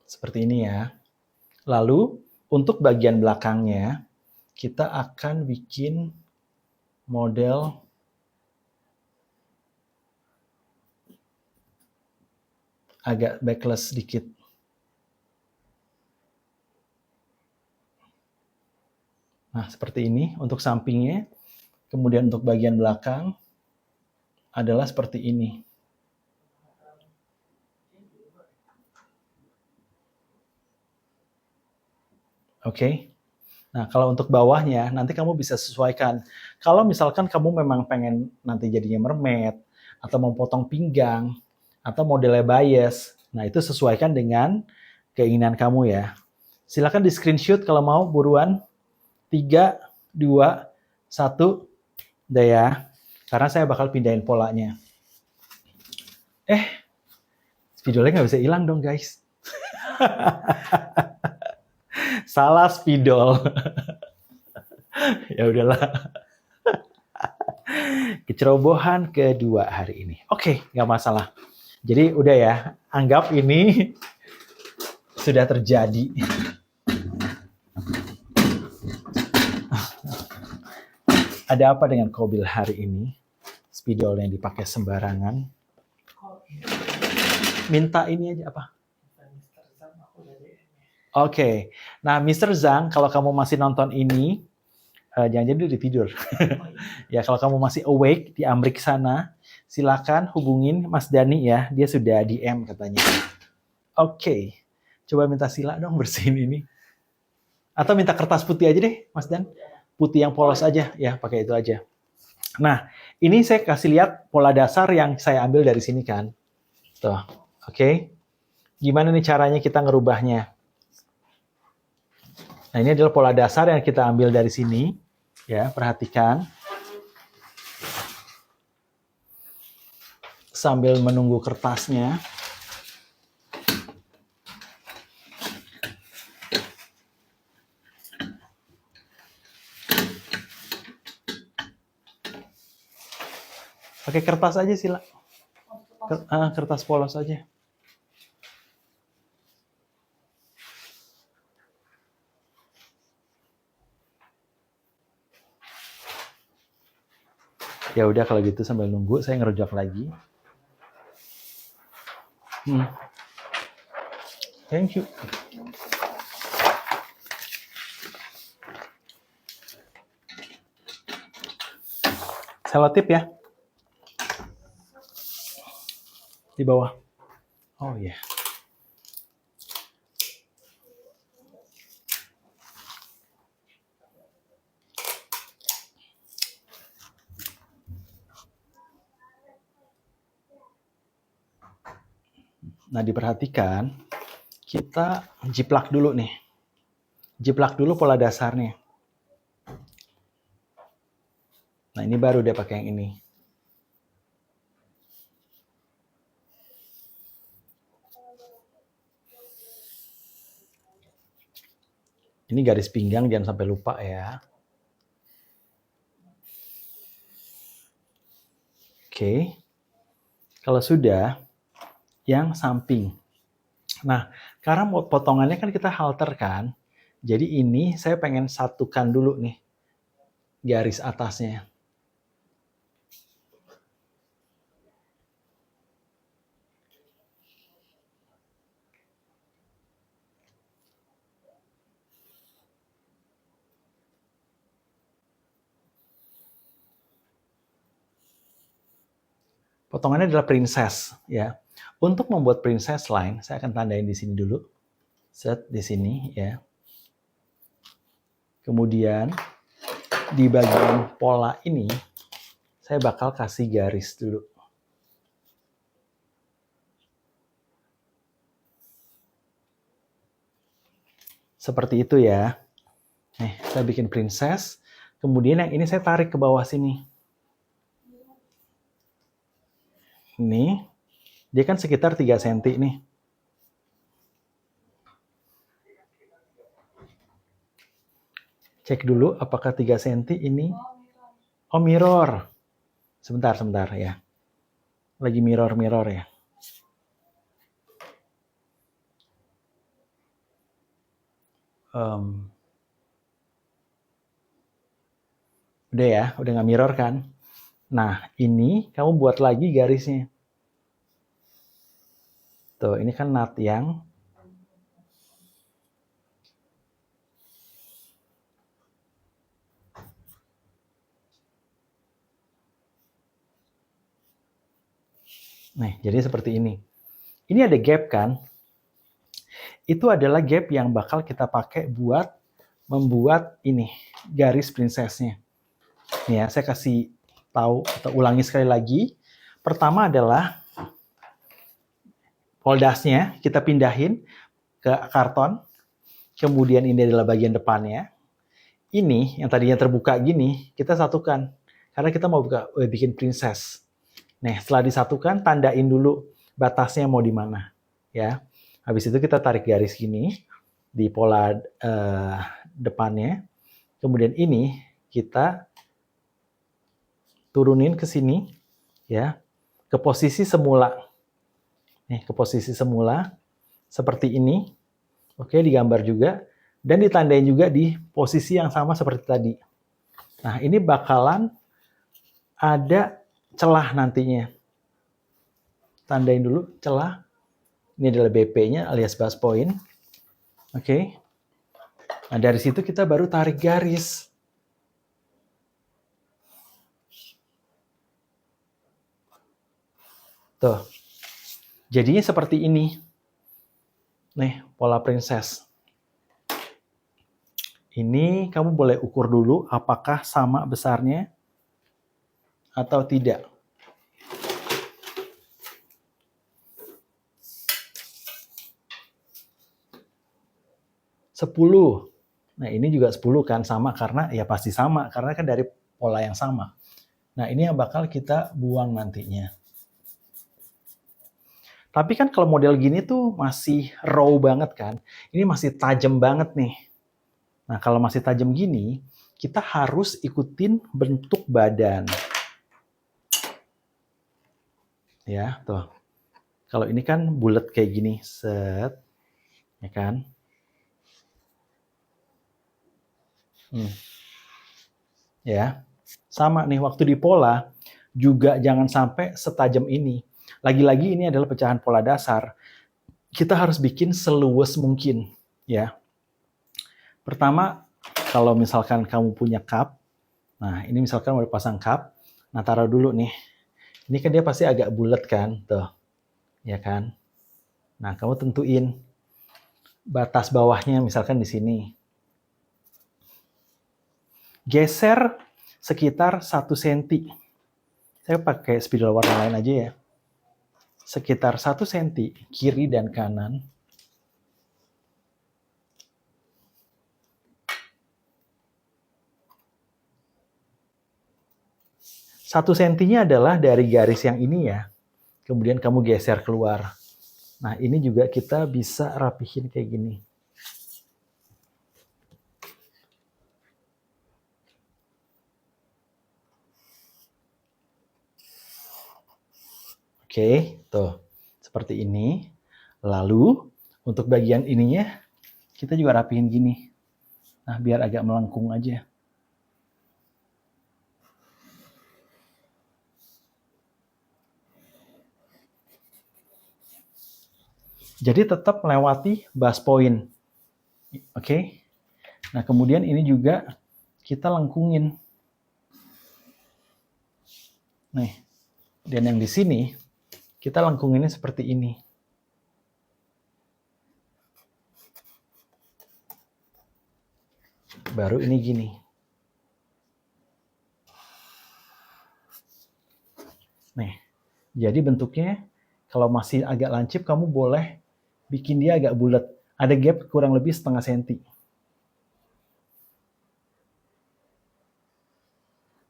Seperti ini ya. Lalu, untuk bagian belakangnya, kita akan bikin model agak backless sedikit. Nah, seperti ini untuk sampingnya. Kemudian untuk bagian belakang adalah seperti ini. Oke. Nah, kalau untuk bawahnya, nanti kamu bisa sesuaikan. Kalau misalkan kamu memang pengen nanti jadinya mermaid, atau mau potong pinggang, atau modelnya bias, nah itu sesuaikan dengan keinginan kamu ya. Silakan di screenshot kalau mau, buruan. 3, 2, 1, udah ya. Karena saya bakal pindahin polanya. Spidolnya nggak bisa hilang dong, guys. Salah spidol. Ya udahlah. Kecerobohan kedua hari ini. Oke, nggak masalah. Jadi udah ya, anggap ini sudah terjadi. Ada apa dengan Kobil hari ini? Spidol yang dipakai sembarangan. Minta ini aja apa? Oke. Nah, Mr. Zhang, kalau kamu masih nonton ini, jangan-jangan dia udah tidur. Ya, kalau kamu masih awake di Amrik sana, silakan hubungin Mas Dani ya. Dia sudah DM katanya. Oke. Coba minta Sila dong bersihin ini. Atau minta kertas putih aja deh, Mas Dan. Putih yang polos aja, ya pakai itu aja. Nah, ini saya kasih lihat pola dasar yang saya ambil dari sini kan. Tuh, oke. Gimana nih caranya kita ngerubahnya? Nah, ini adalah pola dasar yang kita ambil dari sini. Ya, perhatikan. Sambil menunggu kertasnya. Pakai kertas aja, Sila. Kertas polos aja. Ya udah kalau gitu sambil nunggu saya ngerujak lagi. Thank you. Selotip ya. Di bawah. Oh iya. Yeah. Nah, diperhatikan, kita jiplak dulu nih. Jiplak dulu pola dasarnya. Nah, ini baru dia pakai yang ini. Ini garis pinggang, jangan sampai lupa ya. Oke. Kalau sudah, yang samping. Nah, karena potongannya kan kita halter kan, jadi ini saya pengen satukan dulu nih garis atasnya. Potongannya adalah princess ya. Untuk membuat princess line, saya akan tandain di sini dulu. Set di sini ya. Kemudian di bagian pola ini saya bakal kasih garis dulu. Seperti itu ya. Nih, saya bikin princess. Kemudian yang ini saya tarik ke bawah sini. Ini, dia kan sekitar 3 cm nih. Cek dulu apakah 3 cm ini. Oh, mirror. Sebentar ya. Lagi mirror ya. Udah ya, udah nggak mirror kan? Nah, ini kamu buat lagi garisnya. Tuh, ini kan nut yang nih, jadi seperti ini. Ini ada gap kan? Itu adalah gap yang bakal kita pakai buat membuat ini, garis princessnya. Nih ya, saya kasih tahu atau ulangi sekali lagi. Pertama adalah foldasnya kita pindahin ke karton. Kemudian ini adalah bagian depannya. Ini yang tadinya terbuka gini, kita satukan. Karena kita mau bikin princess. Nah, setelah disatukan, tandain dulu batasnya mau di mana. Ya. Habis itu kita tarik garis gini di pola depannya. Kemudian ini kita turunin ke sini, ya, ke posisi semula. Nih, ke posisi semula, seperti ini. Oke, digambar juga. Dan ditandain juga di posisi yang sama seperti tadi. Nah, ini bakalan ada celah nantinya. Tandain dulu celah. Ini adalah BP-nya alias base point. Oke. Nah, dari situ kita baru tarik garis. Tuh. Jadinya seperti ini. Nih, pola princess. Ini kamu boleh ukur dulu apakah sama besarnya atau tidak. Sepuluh. Nah, ini juga 10 kan, sama karena ya pasti sama karena kan dari pola yang sama. Nah, ini yang bakal kita buang nantinya. Tapi kan kalau model gini tuh masih raw banget kan. Ini masih tajam banget nih. Nah, kalau masih tajam gini, kita harus ikutin bentuk badan. Ya, tuh. Kalau ini kan bulat kayak gini, set. Ya kan? Ya. Sama nih, waktu di pola, juga jangan sampai setajam ini. Lagi-lagi ini adalah pecahan pola dasar. Kita harus bikin seluas mungkin, ya. Pertama, kalau misalkan kamu punya cup, nah ini misalkan mau dipasang cup, nah taruh dulu nih. Ini kan dia pasti agak bulat kan, tuh, ya kan. Nah kamu tentuin batas bawahnya misalkan di sini. Geser sekitar 1 cm. Saya pakai spidol warna lain aja ya. Sekitar 1 cm kiri dan kanan. 1 cm-nya adalah dari garis yang ini ya. Kemudian kamu geser keluar. Nah, ini juga kita bisa rapihin kayak gini. Oke, tuh. Seperti ini. Lalu, untuk bagian ininya, kita juga rapihin gini. Nah, biar agak melengkung aja. Jadi tetap melewati base point. Oke. Nah, kemudian ini juga kita lengkungin. Nih. Dan yang di sini kita lengkunginnya seperti ini. Baru ini gini. Nih. Jadi bentuknya kalau masih agak lancip kamu boleh bikin dia agak bulat. Ada gap kurang lebih setengah senti.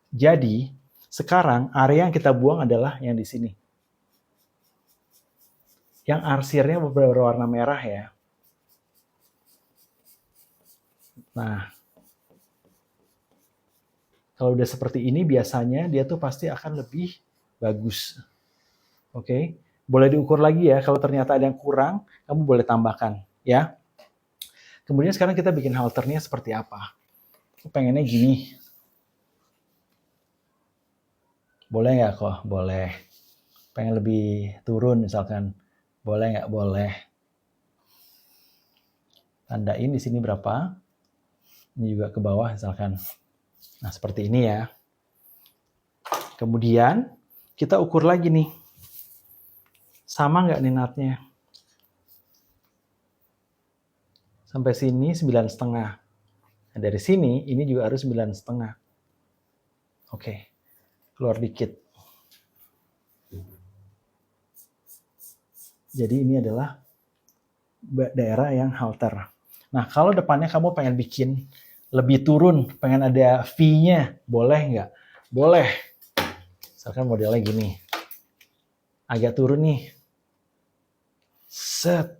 Jadi, sekarang area yang kita buang adalah yang di sini. Yang arsirnya berwarna merah ya. Nah, kalau udah seperti ini biasanya dia tuh pasti akan lebih bagus. Oke, boleh diukur lagi ya. Kalau ternyata ada yang kurang, kamu boleh tambahkan ya. Kemudian sekarang kita bikin halternya seperti apa. Aku pengennya gini. Boleh nggak kok? Boleh. Pengen lebih turun misalkan. Boleh nggak? Boleh. Tandain di sini berapa. Ini juga ke bawah misalkan. Nah, seperti ini ya. Kemudian kita ukur lagi nih. Sama nggak nih nutnya? Sampai sini 9,5. Nah, dari sini ini juga harus 9,5. Oke. Keluar dikit. Jadi ini adalah daerah yang halter. Nah, kalau depannya kamu pengen bikin lebih turun, pengen ada V-nya, boleh nggak? Boleh. Misalkan modelnya gini. Agak turun nih. Set.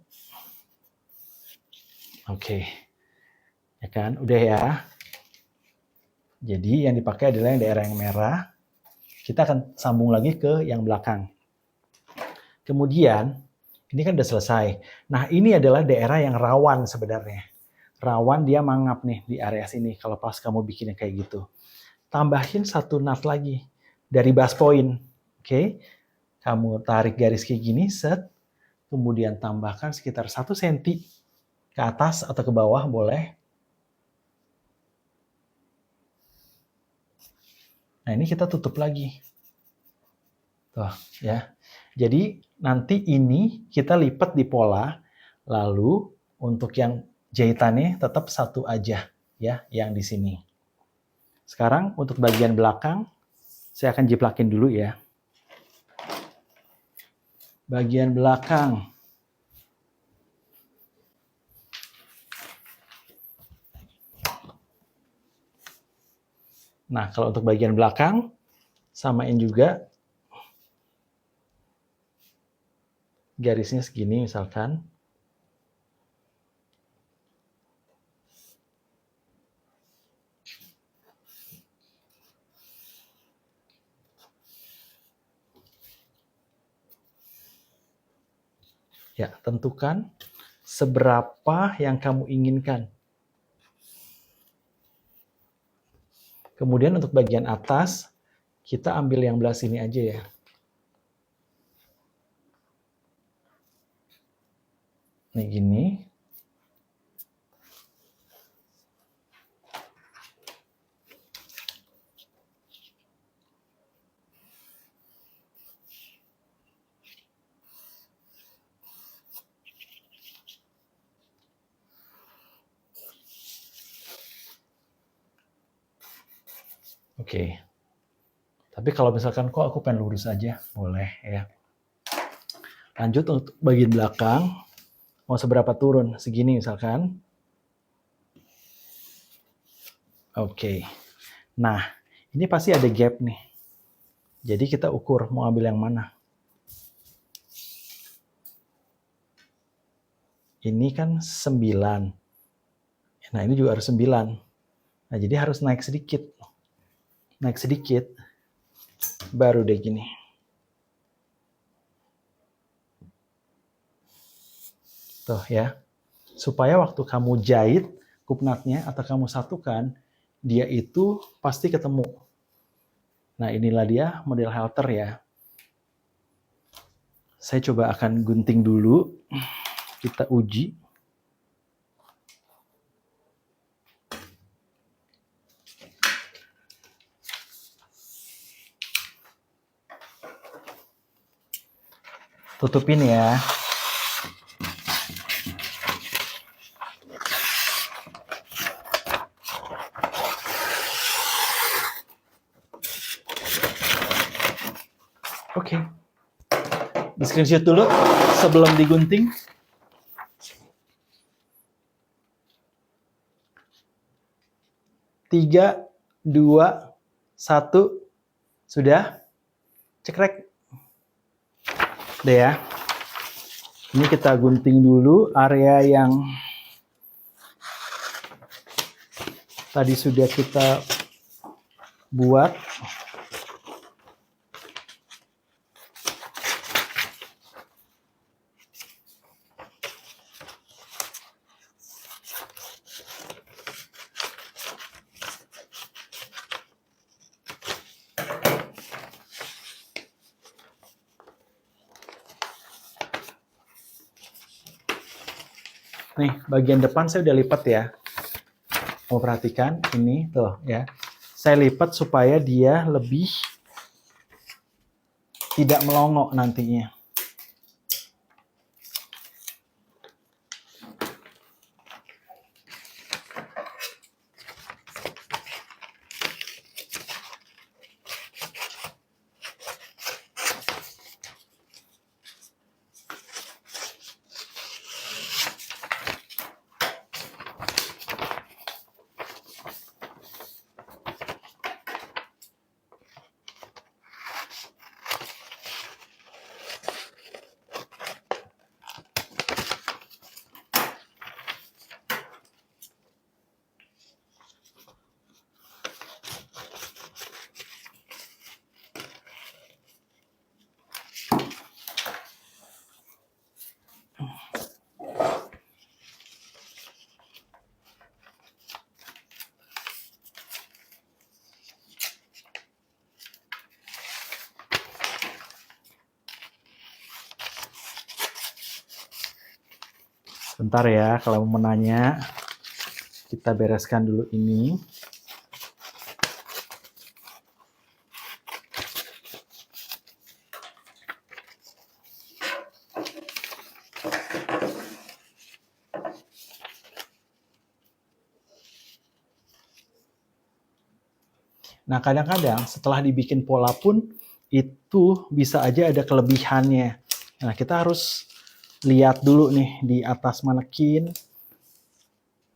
Oke. Ya kan? Udah ya. Jadi yang dipakai adalah yang daerah yang merah. Kita akan sambung lagi ke yang belakang. Kemudian, ini kan udah selesai. Nah, ini adalah daerah yang rawan sebenarnya. Rawan dia mangap nih di area sini kalau pas kamu bikinnya kayak gitu. Tambahin satu nut lagi dari bass point. Oke. Kamu tarik garis kayak gini, set. Kemudian tambahkan sekitar 1 cm ke atas atau ke bawah boleh. Nah, ini kita tutup lagi. Tuh, ya. Jadi nanti ini kita lipat di pola, lalu untuk yang jahitannya tetap satu aja ya, yang di sini. Sekarang untuk bagian belakang saya akan jiplakin dulu ya. Bagian belakang. Nah, kalau untuk bagian belakang, samain juga garisnya segini misalkan. Ya, tentukan seberapa yang kamu inginkan. Kemudian untuk bagian atas, kita ambil yang belah sini aja ya. Nih gini. Oke. Tapi kalau misalkan kok aku pengen lurus aja, boleh ya. Lanjut untuk bagian belakang, mau seberapa turun? Segini misalkan. Oke. Nah, ini pasti ada gap nih. Jadi kita ukur mau ambil yang mana. Ini kan 9. Nah, ini juga harus 9. Nah, jadi harus naik sedikit. Naik sedikit, baru deh gini. Tuh ya. Supaya waktu kamu jahit kupnatnya atau kamu satukan, dia itu pasti ketemu. Nah, inilah dia model halter ya. Saya coba akan gunting dulu. Kita uji. Tutupin ya. Oke. Di screenshot dulu sebelum digunting. Tiga, 2, 1. Sudah? Cekrek. Udah ya. Ini kita gunting dulu area yang tadi sudah kita buat. Nih, bagian depan saya udah lipat ya. Mau perhatikan ini tuh ya. Saya lipat supaya dia lebih tidak melongo nantinya. Sebentar ya, kalau mau nanya, kita bereskan dulu ini. Nah, kadang-kadang setelah dibikin pola pun, itu bisa aja ada kelebihannya. Nah, kita harus lihat dulu nih di atas manekin,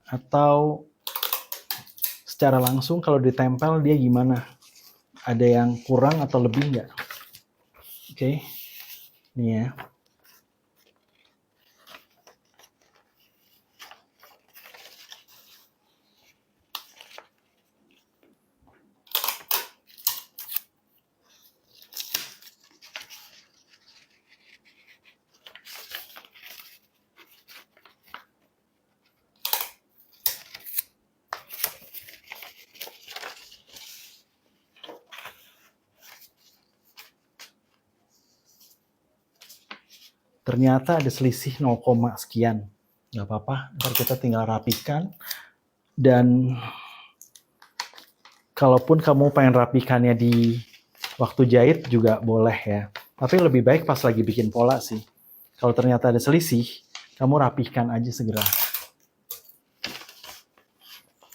atau secara langsung kalau ditempel dia gimana. Ada yang kurang atau lebih nggak? Oke, nih ya. Ternyata ada selisih 0, sekian. Nggak apa-apa, ntar kita tinggal rapikan. Dan kalaupun kamu pengen rapikannya di waktu jahit juga boleh ya. Tapi lebih baik pas lagi bikin pola sih. Kalau ternyata ada selisih, kamu rapikan aja segera.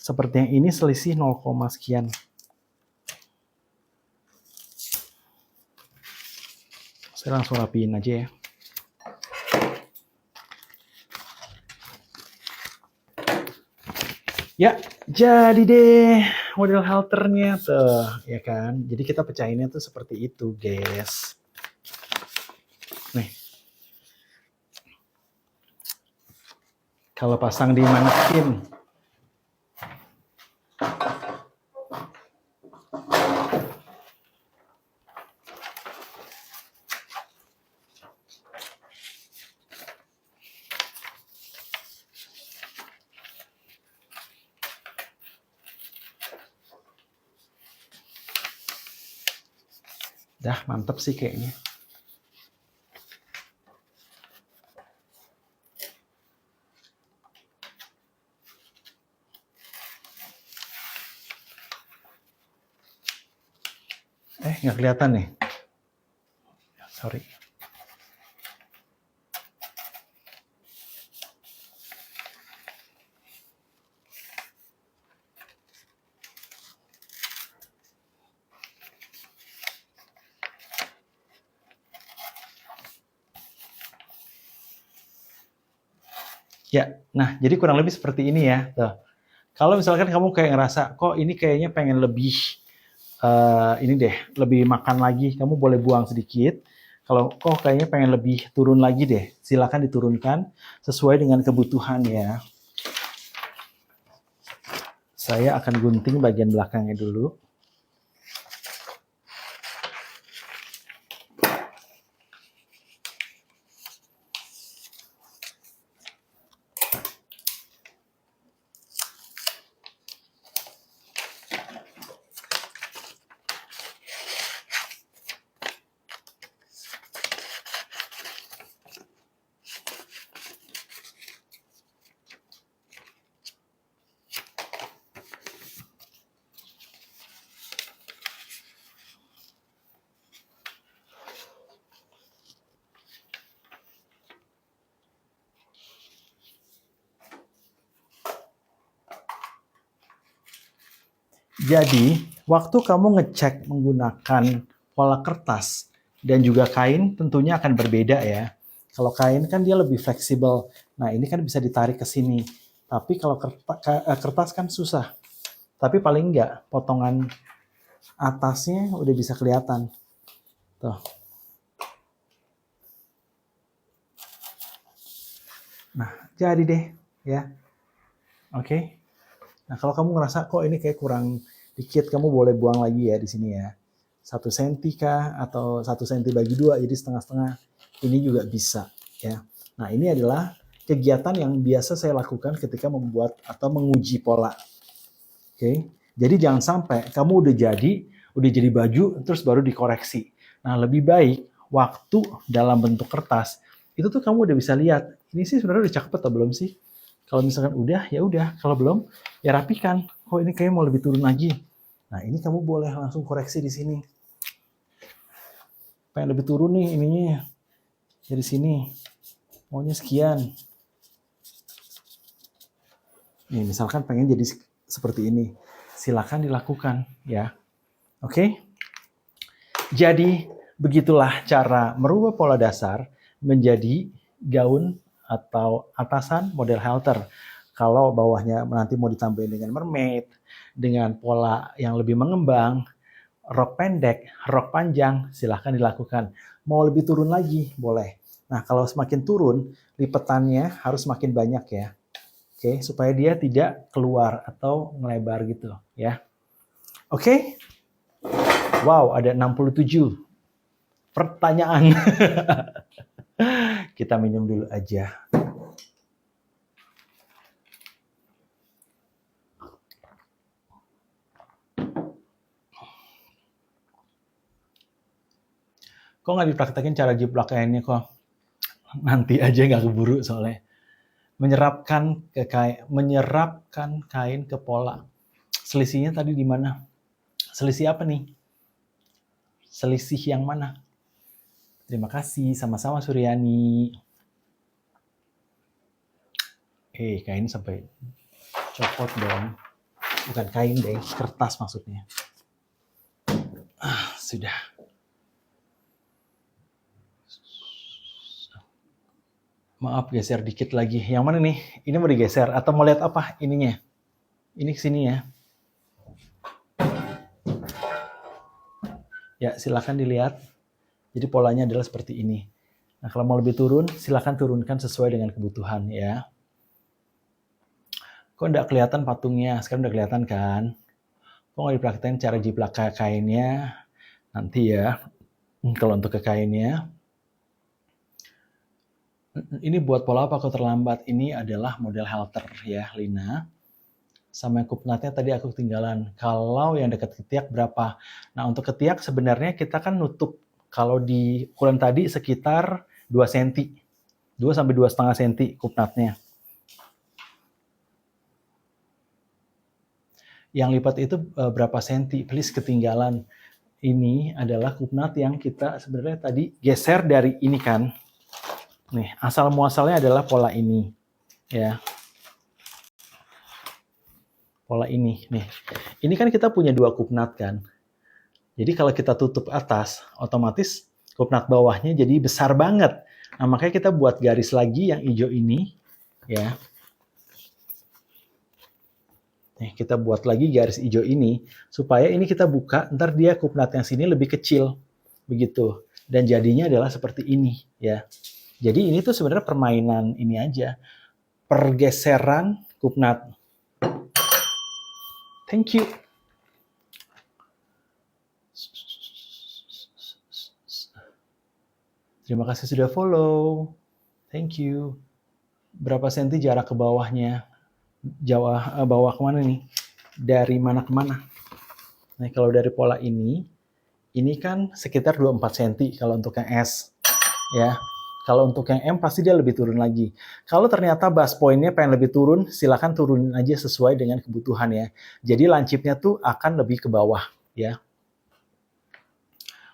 Seperti yang ini selisih 0, sekian. Saya langsung rapiin aja ya. Ya, jadi deh model halternya tuh, ya kan? Jadi kita pecahinnya tuh seperti itu, guys. Nih. Kalau pasang di manekin, dah mantep sih kayaknya. Nggak kelihatan nih. Sorry. Ya, nah jadi kurang lebih seperti ini ya. Tuh. Kalau misalkan kamu kayak ngerasa, kok ini kayaknya pengen lebih, ini deh, lebih makan lagi, kamu boleh buang sedikit. Kalau kok kayaknya pengen lebih turun lagi deh, silakan diturunkan sesuai dengan kebutuhan ya. Saya akan gunting bagian belakangnya dulu. Jadi, waktu kamu ngecek menggunakan pola kertas dan juga kain tentunya akan berbeda ya. Kalau kain kan dia lebih fleksibel. Nah, ini kan bisa ditarik ke sini. Tapi kalau kertas kan susah. Tapi paling enggak, potongan atasnya udah bisa kelihatan. Tuh. Nah, jadi deh ya. Oke. Nah, kalau kamu ngerasa kok ini kayak kurang dikit, kamu boleh buang lagi ya di sini ya. 1 senti kah atau 1 senti bagi 2 jadi setengah-setengah. Ini juga bisa ya. Nah, ini adalah kegiatan yang biasa saya lakukan ketika membuat atau menguji pola. Oke. Jadi jangan sampai kamu udah jadi baju terus baru dikoreksi. Nah, lebih baik waktu dalam bentuk kertas itu tuh kamu udah bisa lihat Ini sih sebenarnya udah cakep atau belum sih? Kalau misalkan udah, ya udah. Kalau belum, ya rapikan. Kok ini kayaknya mau lebih turun lagi. Nah, ini kamu boleh langsung koreksi di sini. Pengen lebih turun nih ininya. Dari sini. Maunya sekian. Nih, misalkan pengen jadi seperti ini. Silakan dilakukan, ya. Oke? Jadi, begitulah cara merubah pola dasar menjadi gaun atau atasan model halter. Kalau bawahnya nanti mau ditambahin dengan mermaid, dengan pola yang lebih mengembang, rok pendek, rok panjang, silahkan dilakukan. Mau lebih turun lagi, boleh. Nah, kalau semakin turun, lipetannya harus makin banyak ya. Oke, supaya dia tidak keluar atau melebar gitu ya. Oke? Wow, ada 67 pertanyaan. Kita minum dulu aja. Kok nggak dipraktekin cara jiplak kainnya kok? Nanti aja nggak keburu soalnya. Menyerapkan kain ke pola. Selisihnya tadi di mana? Selisih apa nih? Selisih yang mana? Terima kasih, sama-sama Suryani. Kain sampai copot dong. Bukan kain deh, kertas maksudnya. Sudah. Maaf, geser dikit lagi. Yang mana nih? Ini mau digeser atau mau lihat apa ininya? Ini kesini ya. Ya, silakan dilihat. Jadi polanya adalah seperti ini. Nah, kalau mau lebih turun, silakan turunkan sesuai dengan kebutuhan ya. Kok nggak kelihatan patungnya? Sekarang udah kelihatan kan? Kok nggak dipraktekin cara jiplak kainnya? Nanti ya, kalau untuk ke kainnya. Ini buat pola apa kok terlambat? Ini adalah model halter ya, Lina. Sama yang kupnatnya tadi aku ketinggalan. Kalau yang dekat ketiak berapa? Nah, untuk ketiak sebenarnya kita kan nutup. Kalau di ukuran tadi sekitar 2 cm. 2 sampai 2,5 cm kupnatnya. Yang lipat itu berapa senti? Please ketinggalan. Ini adalah kupnat yang kita sebenarnya tadi geser dari ini kan. Nih, asal muasalnya adalah pola ini. Ya. Pola ini. Nih. Ini kan kita punya 2 kupnat kan. Jadi kalau kita tutup atas, otomatis kupnat bawahnya jadi besar banget. Nah, makanya kita buat garis lagi yang hijau ini. Ya. Nih, kita buat lagi garis hijau ini. Supaya ini kita buka, ntar dia kupnat yang sini lebih kecil. Begitu. Dan jadinya adalah seperti ini. Ya. Jadi ini tuh sebenarnya permainan ini aja. Pergeseran kupnat. Thank you. Terima kasih sudah follow. Thank you. Berapa senti jarak ke bawahnya? Bawah kemana nih? Dari mana ke mana? Nah, kalau dari pola ini kan sekitar 24 cm kalau untuk yang S. Ya. Kalau untuk yang M pasti dia lebih turun lagi. Kalau ternyata base point-nya pengen lebih turun, silakan turunin aja sesuai dengan kebutuhan ya. Jadi lancipnya tuh akan lebih ke bawah ya.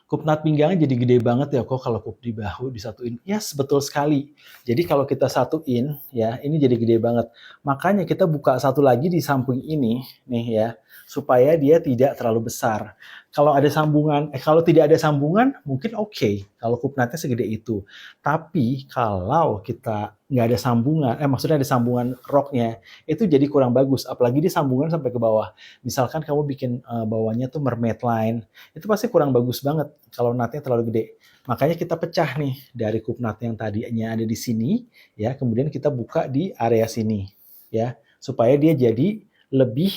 Kupnat pinggangnya jadi gede banget ya kok kalau kup di bahu disatuin. Yes, betul sekali. Jadi kalau kita satuin ya, ini jadi gede banget. Makanya kita buka satu lagi di samping ini nih ya, supaya dia tidak terlalu besar. Kalau ada sambungan, kalau tidak ada sambungan mungkin oke, kalau kupnatnya segede itu. Tapi kalau kita nggak ada sambungan, maksudnya ada sambungan roknya, itu jadi kurang bagus. Apalagi dia sambungan sampai ke bawah. Misalkan kamu bikin bawahnya tuh mermaid line, itu pasti kurang bagus banget kalau natnya terlalu gede. Makanya kita pecah nih dari kupnat yang tadinya ada di sini, ya, kemudian kita buka di area sini, ya, supaya dia jadi lebih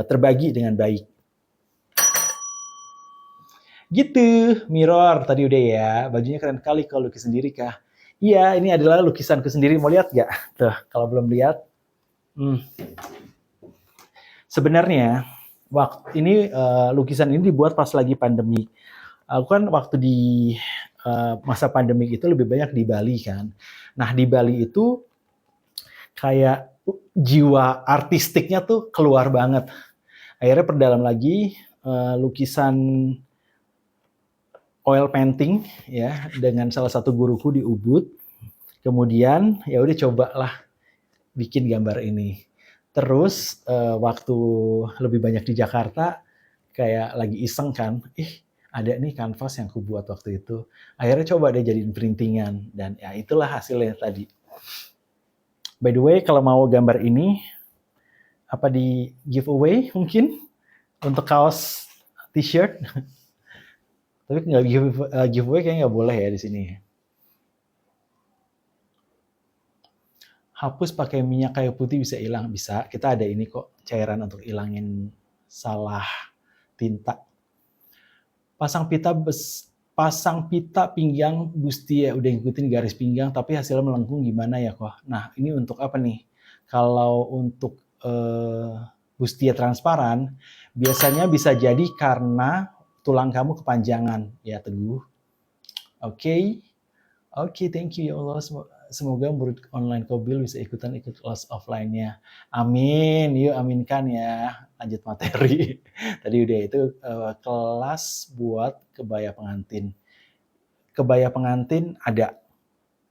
terbagi dengan baik. Gitu, Mirror tadi udah ya. Bajunya keren kali kalau lukis sendiri kah? Iya, ini adalah lukisanku sendiri. Mau lihat nggak? Tuh, kalau belum lihat. Sebenarnya, ini lukisan ini dibuat pas lagi pandemi. Aku kan waktu di masa pandemi itu lebih banyak di Bali kan. Nah, di Bali itu kayak jiwa artistiknya tuh keluar banget. Akhirnya perdalam lagi lukisan oil painting ya dengan salah satu guruku di Ubud. Kemudian ya udah cobalah bikin gambar ini. Terus waktu lebih banyak di Jakarta kayak lagi iseng kan, ada nih kanvas yang aku buat waktu itu. Akhirnya coba deh jadiin printingan dan ya itulah hasilnya tadi. By the way, kalau mau gambar ini apa di giveaway mungkin untuk kaos t-shirt. Tapi nggak giveaway kayaknya nggak boleh ya di sini. Hapus pakai minyak kayu putih bisa hilang, bisa. Kita ada ini kok cairan untuk hilangin salah tinta. Pasang pita pinggang bustier, udah ngikutin garis pinggang tapi hasilnya melengkung gimana ya kok. Nah, ini untuk apa nih? Kalau untuk bustier transparan, biasanya bisa jadi karena tulang kamu kepanjangan, ya Teguh. Oke, thank you ya Allah. Semoga murid online Kobil bisa ikut kelas offline-nya. Amin, yuk aminkan ya. Lanjut materi. Tadi udah itu kelas buat kebaya pengantin. Kebaya pengantin ada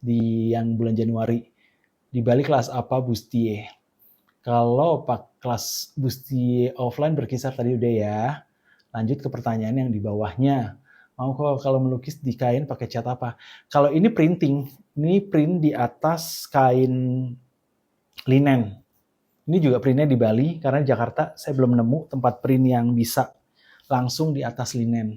di yang bulan Januari. Di Bali kelas apa bustier? Kalau kelas bustier offline berkisar tadi udah ya. Lanjut ke pertanyaan yang di bawahnya. Mau kok kalau melukis di kain pakai cat apa? Kalau ini printing, ini print di atas kain linen. Ini juga printnya di Bali, karena di Jakarta saya belum nemu tempat print yang bisa langsung di atas linen.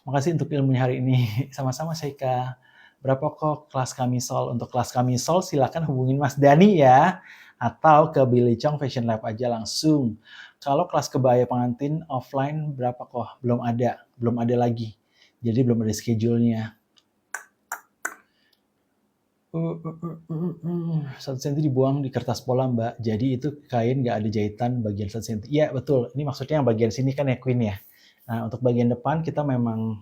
Makasih untuk ilmunya hari ini. Sama-sama Sheikha. Berapa kok kelas Kamisol? Untuk kelas Kamisol silakan hubungin Mas Dani ya. Atau ke Billy Chong Fashion Lab aja langsung. Kalau kelas kebaya pengantin offline berapa kok? Belum ada lagi. Jadi belum ada schedule-nya. 1 cm dibuang di kertas pola Mbak. Jadi itu kain nggak ada jahitan bagian 1 cm. Iya betul. Ini maksudnya yang bagian sini kan ya Queen ya. Nah untuk bagian depan kita memang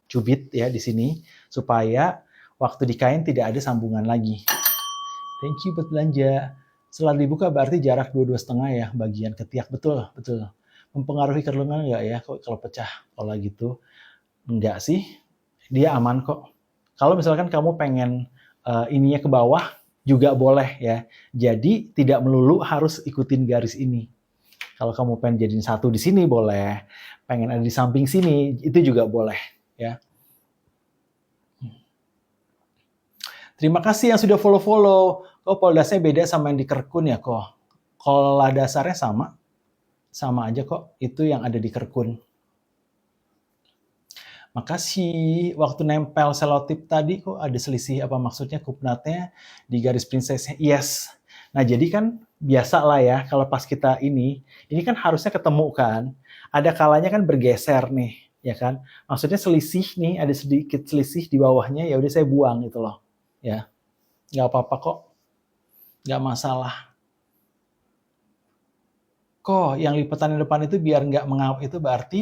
cubit ya di sini supaya waktu di kain tidak ada sambungan lagi. Thank you buat belanja. Setelah dibuka berarti jarak 22,5 ya bagian ketiak. Betul. Mempengaruhi kerlungan nggak ya kalau pecah pola gitu? Enggak sih. Dia aman kok. Kalau misalkan kamu pengen ininya ke bawah juga boleh ya. Jadi tidak melulu harus ikutin garis ini. Kalau kamu pengen jadiin satu di sini boleh, pengen ada di samping sini itu juga boleh ya. Terima kasih yang sudah follow-follow. Kok pola dasarnya beda sama yang di Kerkun ya kok? Pola dasarnya sama aja kok. Itu yang ada di Kerkun. Makasih. Waktu nempel selotip tadi kok ada selisih apa maksudnya kupnatnya di garis princessnya? Yes. Nah jadi kan biasa lah ya kalau pas kita ini kan harusnya ketemu kan. Ada kalanya kan bergeser nih, ya kan? Maksudnya selisih nih, ada sedikit selisih di bawahnya, ya udah saya buang gitu loh. Ya, nggak apa-apa kok. Nggak masalah. Kok yang lipatan di depan itu biar nggak mengap itu berarti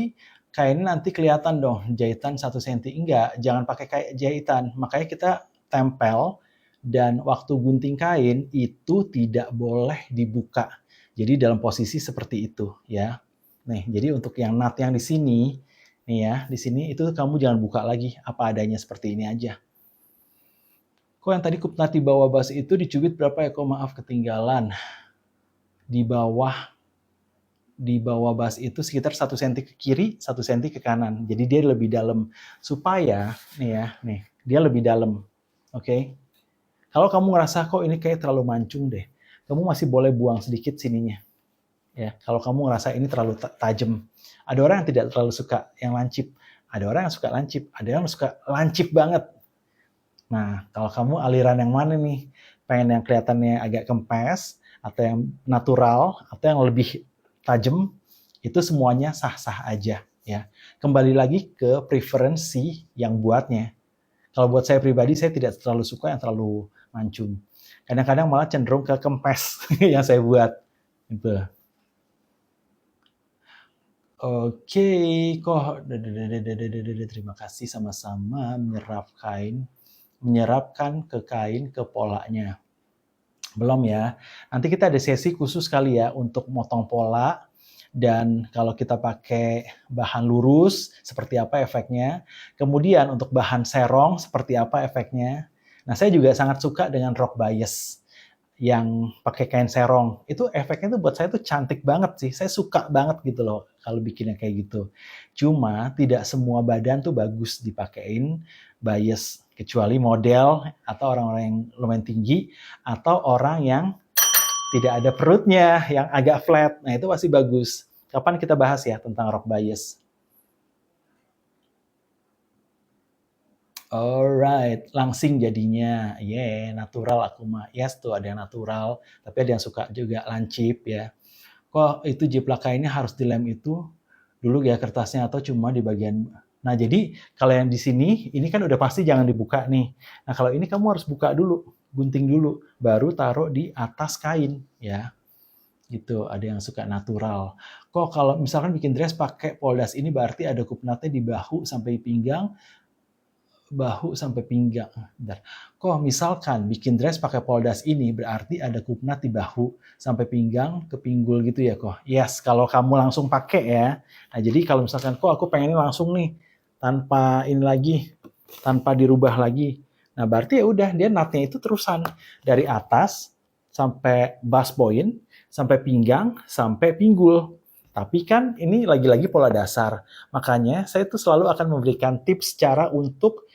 kainnya nanti kelihatan dong jahitan 1 cm. Enggak, jangan pakai kayak jahitan. Makanya kita tempel dan waktu gunting kain itu tidak boleh dibuka. Jadi dalam posisi seperti itu ya. Nih, jadi untuk yang nut yang di sini nih ya, di sini itu kamu jangan buka lagi, apa adanya seperti ini aja. Kok yang tadi kupnat di bawah bas itu dicubit berapa ya? Kok maaf ketinggalan. Di bawah bas itu sekitar 1 cm ke kiri, 1 cm ke kanan. Jadi dia lebih dalam. Supaya, dia lebih dalam. Oke? Kalau kamu ngerasa kok ini kayak terlalu mancung deh, kamu masih boleh buang sedikit sininya. Ya, kalau kamu ngerasa ini terlalu tajam. Ada orang yang tidak terlalu suka yang lancip. Ada orang yang suka lancip. Ada yang suka lancip banget. Nah, kalau kamu aliran yang mana nih? Pengen yang kelihatannya agak kempes, atau yang natural, atau yang lebih tajam, itu semuanya sah-sah aja. Ya. Kembali lagi ke preferensi yang buatnya. Kalau buat saya pribadi, saya tidak terlalu suka yang terlalu mancung. Kadang-kadang malah cenderung ke kempes yang saya buat. Gitu. Oke, kok terima kasih sama-sama menyerap kain. menyerapkan ke kain, ke polanya. Belum ya. Nanti kita ada sesi khusus kali ya untuk motong pola, dan kalau kita pakai bahan lurus, seperti apa efeknya. Kemudian untuk bahan serong, seperti apa efeknya. Nah, saya juga sangat suka dengan rok bias yang pakai kain serong. Itu efeknya tuh buat saya tuh cantik banget sih. Saya suka banget gitu loh kalau bikinnya kayak gitu. Cuma tidak semua badan tuh bagus dipakein bias, kecuali model atau orang-orang yang lumayan tinggi atau orang yang tidak ada perutnya, yang agak flat. Nah, itu pasti bagus. Kapan kita bahas ya tentang rok bias? Alright, langsing jadinya. Natural aku mah. Yes, tuh ada yang natural, tapi ada yang suka juga lancip ya. Kok itu jiplak kainnya harus dilem itu dulu ya kertasnya atau cuma di bagian. Nah, jadi kalau yang di sini, ini kan udah pasti jangan dibuka nih. Nah, kalau ini kamu harus buka dulu, gunting dulu, baru taruh di atas kain ya. Gitu, ada yang suka natural. Kok kalau misalkan bikin dress pakai poldas ini berarti ada kupnatnya di bahu sampai pinggang, Bentar. Kok misalkan bikin dress pakai poldas ini berarti ada kupnat di bahu sampai pinggang ke pinggul gitu ya kok. Yes, kalau kamu langsung pakai ya. Nah, jadi kalau misalkan kok aku pengennya langsung nih tanpa ini lagi, tanpa dirubah lagi. Nah, berarti ya udah dia nutnya itu terusan dari atas sampai bust point, sampai pinggang, sampai pinggul. Tapi kan ini lagi-lagi pola dasar. Makanya saya tuh selalu akan memberikan tips cara untuk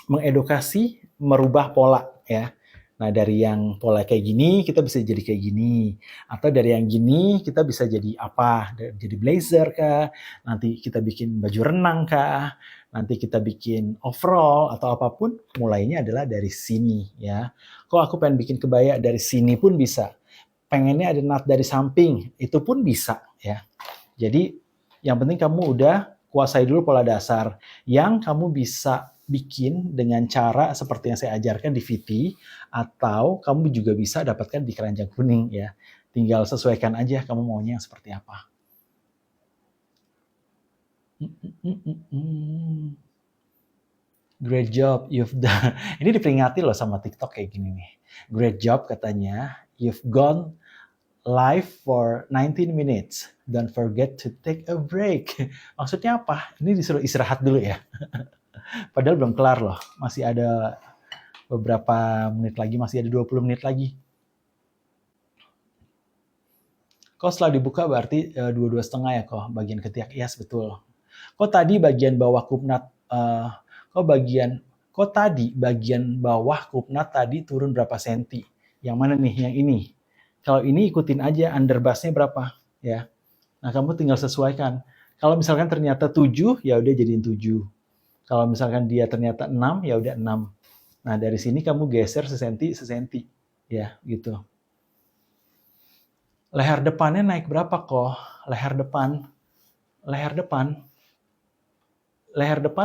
mengedukasi, merubah pola ya. Nah, dari yang pola kayak gini kita bisa jadi kayak gini, atau dari yang gini kita bisa jadi apa? Jadi blazer kah? Nanti kita bikin baju renang kah? Nanti kita bikin overall atau apapun, mulainya adalah dari sini ya. Kok aku pengen bikin kebaya dari sini pun bisa. Pengennya ada nut dari samping, itu pun bisa ya. Jadi yang penting kamu udah kuasai dulu pola dasar yang kamu bisa bikin dengan cara seperti yang saya ajarkan di VT, atau kamu juga bisa dapatkan di keranjang kuning ya. Tinggal sesuaikan aja kamu maunya yang seperti apa. Great job, you've done. Ini diperingati loh sama TikTok kayak gini nih. Great job katanya, you've gone live for 19 minutes. Don't forget to take a break. Maksudnya apa? Ini disuruh istirahat dulu ya. Padahal belum kelar loh. Masih ada beberapa menit lagi, masih ada 20 menit lagi. Kok setelah dibuka berarti 22,5 ya kok bagian ketiak. Yes, betul. Kok tadi bagian bawah kupnat kok tadi bagian bawah kupnat tadi turun berapa senti? Yang mana nih? Yang ini. Kalau ini ikutin aja underbusnya berapa ya. Nah, kamu tinggal sesuaikan. Kalau misalkan ternyata 7, ya udah jadiin 7. Kalau misalkan dia ternyata 6, ya udah 6. Nah, dari sini kamu geser sesenti, ya, gitu. Leher depannya naik berapa kok? Leher depan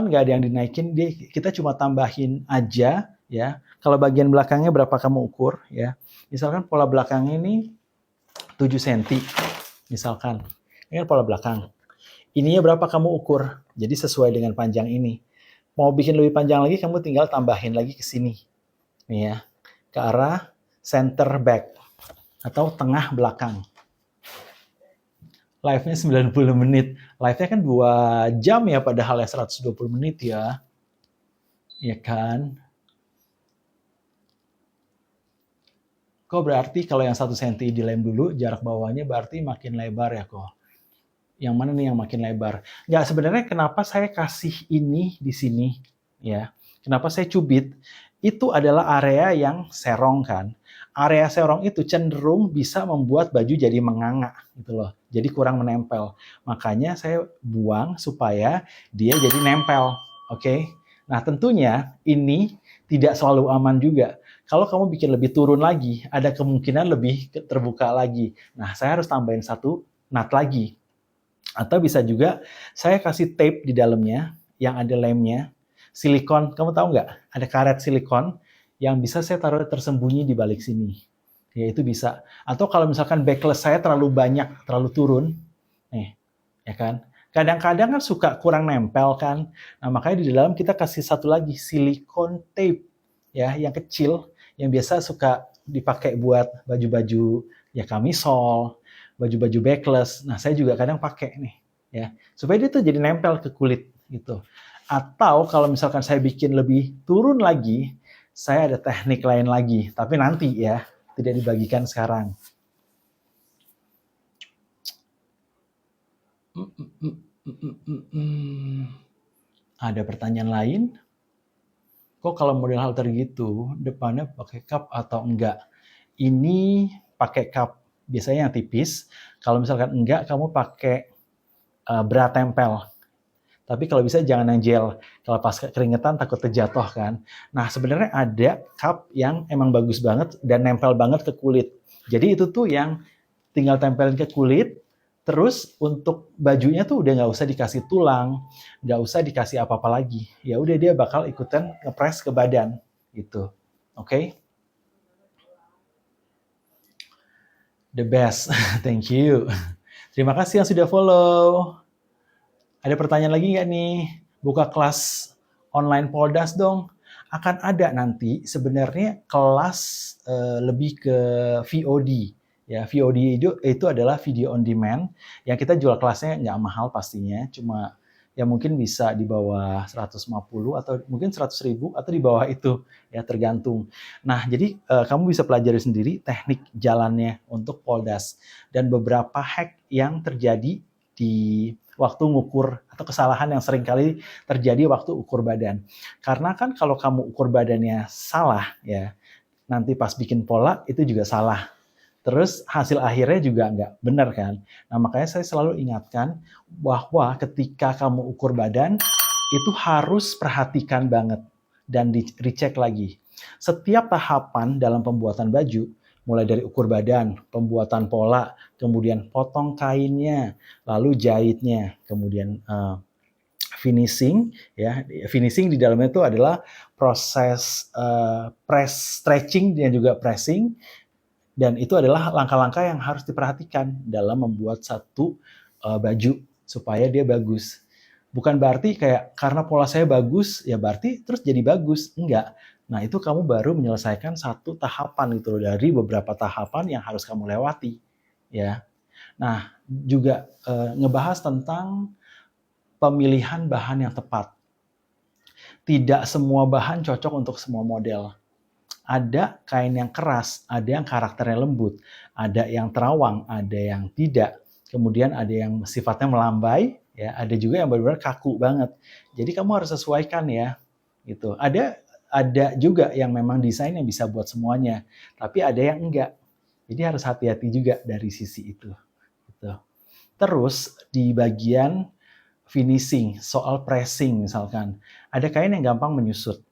nggak ada yang dinaikin, kita cuma tambahin aja, ya. Kalau bagian belakangnya berapa kamu ukur, ya. Misalkan pola belakangnya ini 7 cm, misalkan. Ini kan pola belakang. Ininya berapa kamu ukur, jadi sesuai dengan panjang ini. Mau bikin lebih panjang lagi, kamu tinggal tambahin lagi ke sini. Nih ya, ke arah center back atau tengah belakang. Live-nya 90 menit. Live-nya kan 2 jam ya, padahal ya 120 menit ya. Ya kan? Kok berarti kalau yang 1 cm dilem dulu, jarak bawahnya berarti makin lebar ya kok. Yang mana nih yang makin lebar? Nggak, sebenarnya kenapa saya kasih ini di sini, ya. Kenapa saya cubit? Itu adalah area yang serong kan. Area serong itu cenderung bisa membuat baju jadi menganga gitu loh. Jadi kurang menempel. Makanya saya buang supaya dia jadi nempel. Oke? Nah, tentunya ini tidak selalu aman juga. Kalau kamu bikin lebih turun lagi, ada kemungkinan lebih terbuka lagi. Nah, saya harus tambahin 1 nut lagi. Atau bisa juga saya kasih tape di dalamnya yang ada lemnya, silikon. Kamu tahu nggak? Ada karet silikon yang bisa saya taruh tersembunyi di balik sini. Ya, itu bisa. Atau kalau misalkan backless saya terlalu banyak, terlalu turun, nih, ya kan? Kadang-kadang kan suka kurang nempel kan. Nah, makanya di dalam kita kasih satu lagi silikon tape ya, yang kecil yang biasa suka dipakai buat baju-baju ya kamisol, baju-baju backless. Nah, saya juga kadang pakai nih ya, supaya dia tuh jadi nempel ke kulit gitu. Atau kalau misalkan saya bikin lebih turun lagi, saya ada teknik lain lagi, tapi nanti ya, tidak dibagikan sekarang. Ada pertanyaan lain? Kok kalau model halter gitu, depannya pakai cup atau enggak? Ini pakai cup, biasanya yang tipis. Kalau misalkan enggak, kamu pakai bra tempel. Tapi kalau bisa jangan yang gel. Kalau pas keringetan takut terjatuh kan. Nah, sebenarnya ada cup yang emang bagus banget dan nempel banget ke kulit. Jadi itu tuh yang tinggal tempelin ke kulit, terus untuk bajunya tuh udah nggak usah dikasih tulang, nggak usah dikasih apa-apa lagi. Ya udah dia bakal ikutan ngepres ke badan gitu. Oke? Okay? The best. Thank you. Terima kasih yang sudah follow. Ada pertanyaan lagi nggak nih? Buka kelas online Poldas dong. Akan ada nanti sebenarnya kelas lebih ke VOD. Ya, VOD itu adalah video on demand yang kita jual kelasnya nggak mahal pastinya, cuma ya mungkin bisa di bawah 150 atau mungkin 100.000 atau di bawah itu ya tergantung. Nah, jadi kamu bisa pelajari sendiri teknik jalannya untuk Poldas dan beberapa hack yang terjadi di waktu ngukur atau kesalahan yang sering kali terjadi waktu ukur badan. Karena kan kalau kamu ukur badannya salah ya, nanti pas bikin pola itu juga salah. Terus hasil akhirnya juga nggak benar kan. Nah makanya saya selalu ingatkan bahwa ketika kamu ukur badan, itu harus perhatikan banget dan dicek lagi. Setiap tahapan dalam pembuatan baju, mulai dari ukur badan, pembuatan pola, kemudian potong kainnya, lalu jahitnya, kemudian finishing ya. Finishing di dalamnya itu adalah proses press stretching dan juga pressing, dan itu adalah langkah-langkah yang harus diperhatikan dalam membuat satu baju supaya dia bagus. Bukan berarti kayak karena pola saya bagus ya berarti terus jadi bagus, enggak. Nah, itu kamu baru menyelesaikan satu tahapan gitu loh dari beberapa tahapan yang harus kamu lewati ya. Nah, juga ngebahas tentang pemilihan bahan yang tepat. Tidak semua bahan cocok untuk semua model. Ada kain yang keras, ada yang karakternya lembut, ada yang terawang, ada yang tidak. Kemudian ada yang sifatnya melambai, ya, ada juga yang benar-benar kaku banget. Jadi kamu harus sesuaikan ya, gitu. Ada juga yang memang desain yang bisa buat semuanya, tapi ada yang enggak. Jadi harus hati-hati juga dari sisi itu. Gitu. Terus di bagian finishing, soal pressing misalkan, ada kain yang gampang menyusut.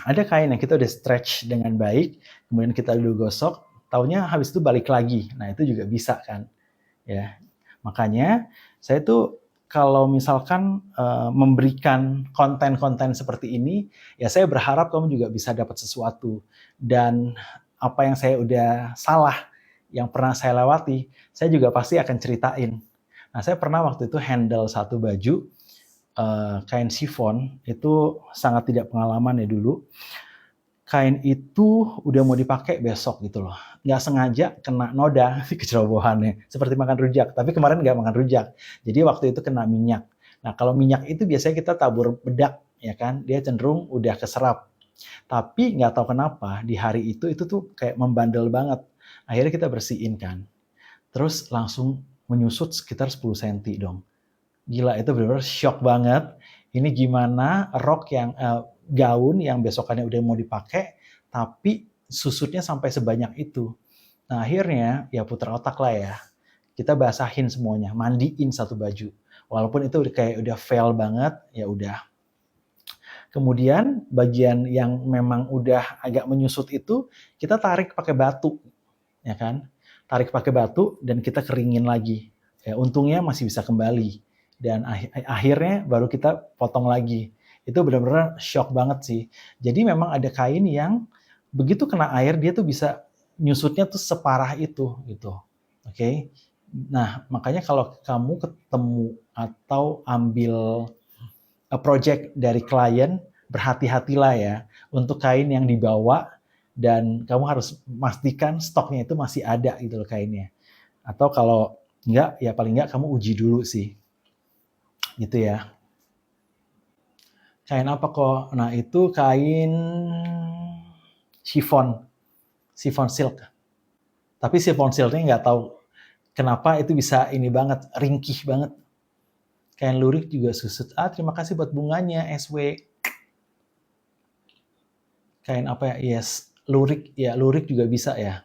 Ada kain yang kita udah stretch dengan baik, kemudian kita udah gosok, taunya habis itu balik lagi. Nah, itu juga bisa kan. Ya. Makanya saya tuh kalau misalkan memberikan konten-konten seperti ini, ya saya berharap kamu juga bisa dapat sesuatu. Dan apa yang saya udah salah, yang pernah saya lewati, saya juga pasti akan ceritain. Nah, saya pernah waktu itu handle satu baju, kain chiffon, itu sangat tidak pengalaman ya dulu. Kain itu udah mau dipakai besok gitu loh. Nggak sengaja kena noda di kecerobohannya. Seperti makan rujak. Tapi kemarin nggak makan rujak. Jadi waktu itu kena minyak. Nah kalau minyak itu biasanya kita tabur bedak, ya kan? Dia cenderung udah keserap. Tapi nggak tahu kenapa di hari itu tuh kayak membandel banget. Akhirnya kita bersihin kan. Terus langsung menyusut sekitar 10 cm dong. Gila, itu benar-benar shock banget. Ini gimana rok yang gaun yang besokannya udah mau dipakai, tapi susutnya sampai sebanyak itu. Nah akhirnya ya putar otak lah ya. Kita basahin semuanya, mandiin satu baju. Walaupun itu kayak udah fail banget, ya udah. Kemudian bagian yang memang udah agak menyusut itu, kita tarik pakai batu, ya kan? Tarik pakai batu dan kita keringin lagi. Ya, untungnya masih bisa kembali. Dan akhirnya baru kita potong lagi. Itu benar-benar shock banget sih. Jadi memang ada kain yang begitu kena air dia tuh bisa nyusutnya tuh separah itu gitu. Oke. Nah, makanya kalau kamu ketemu atau ambil project dari klien, berhati-hatilah ya untuk kain yang dibawa dan kamu harus memastikan stoknya itu masih ada gitu loh kainnya. Atau kalau enggak, ya paling enggak kamu uji dulu sih. Gitu ya. Kain apa kok? Nah, itu kain chiffon, chiffon silk. Tapi chiffon silknya nggak tahu kenapa itu bisa ini banget, ringkih banget. Kain lurik juga susut. Terima kasih buat bunganya, SW. Kain apa ya? Yes, lurik. Ya, lurik juga bisa ya.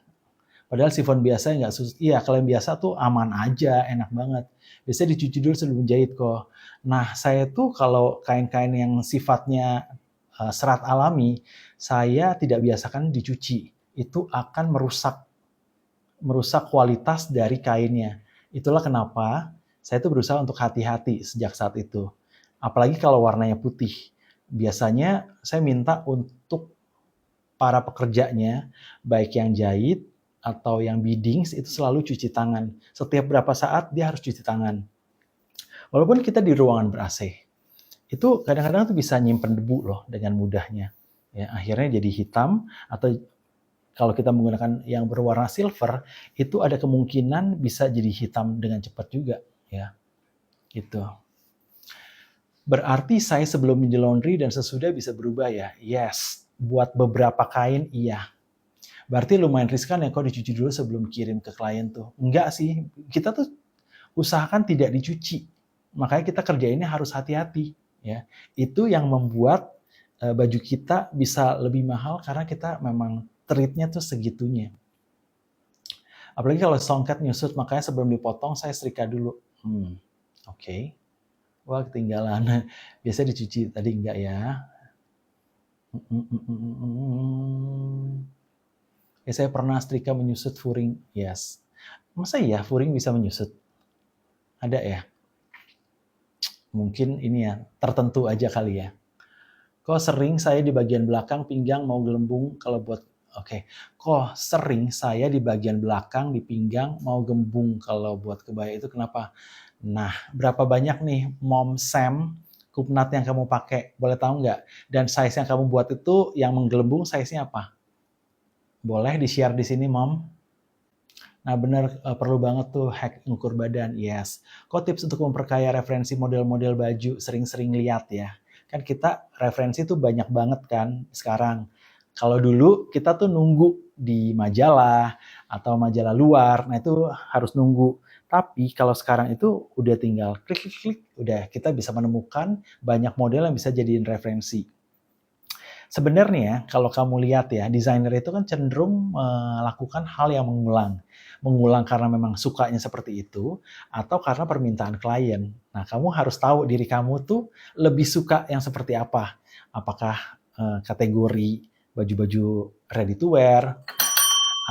Padahal chiffon biasa nggak susut. Iya, kalau yang biasa tuh aman aja, enak banget. Biasanya dicuci dulu sebelum jahit kok. Nah, saya tuh kalau kain-kain yang sifatnya serat alami, saya tidak biasakan dicuci. Itu akan merusak kualitas dari kainnya. Itulah kenapa saya tuh berusaha untuk hati-hati sejak saat itu. Apalagi kalau warnanya putih. Biasanya saya minta untuk para pekerjanya, baik yang jahit atau yang bidding, itu selalu cuci tangan. Setiap berapa saat dia harus cuci tangan. Walaupun kita di ruangan ber-AC, itu kadang-kadang tuh bisa nyimpen debu loh dengan mudahnya. Ya, akhirnya jadi hitam, atau kalau kita menggunakan yang berwarna silver, itu ada kemungkinan bisa jadi hitam dengan cepat juga. Ya, gitu. Berarti saya sebelum di laundry dan sesudah bisa berubah ya? Yes. Buat beberapa kain, iya. Berarti lumayan riskan ya kok dicuci dulu sebelum kirim ke klien tuh. Enggak sih, kita tuh usahakan tidak dicuci. Makanya kita kerjainnya harus hati-hati. Ya, itu yang membuat baju kita bisa lebih mahal karena kita memang treatnya tuh segitunya. Apalagi kalau songket nyusut, makanya sebelum dipotong saya setrika dulu. Oke. Wah, ketinggalan. Biasa dicuci tadi enggak ya? Ya, saya pernah setrika menyusut furing. Yes. Masa iya furing bisa menyusut? Ada ya? Mungkin ini ya, tertentu aja kali ya. Kok sering saya di bagian belakang pinggang mau gelembung kalau buat Kok sering saya di bagian belakang di pinggang mau gembung kalau buat kebaya itu kenapa? Nah, berapa banyak nih Mom Sam kupnat yang kamu pakai? Boleh tahu nggak? Dan size yang kamu buat itu yang menggelembung size-nya apa? Boleh di-share di sini, Mom? Nah, benar perlu banget tuh hack ngukur badan. Yes. Kok tips untuk memperkaya referensi model-model baju sering-sering lihat ya? Kan kita referensi tuh banyak banget kan sekarang. Kalau dulu kita tuh nunggu di majalah atau majalah luar, nah itu harus nunggu. Tapi kalau sekarang itu udah tinggal klik-klik, udah kita bisa menemukan banyak model yang bisa jadiin referensi. Sebenarnya ya, kalau kamu lihat ya, desainer itu kan cenderung melakukan hal yang mengulang. Mengulang karena memang sukanya seperti itu, atau karena permintaan klien. Nah, kamu harus tahu diri kamu tuh lebih suka yang seperti apa. Apakah kategori baju-baju ready to wear,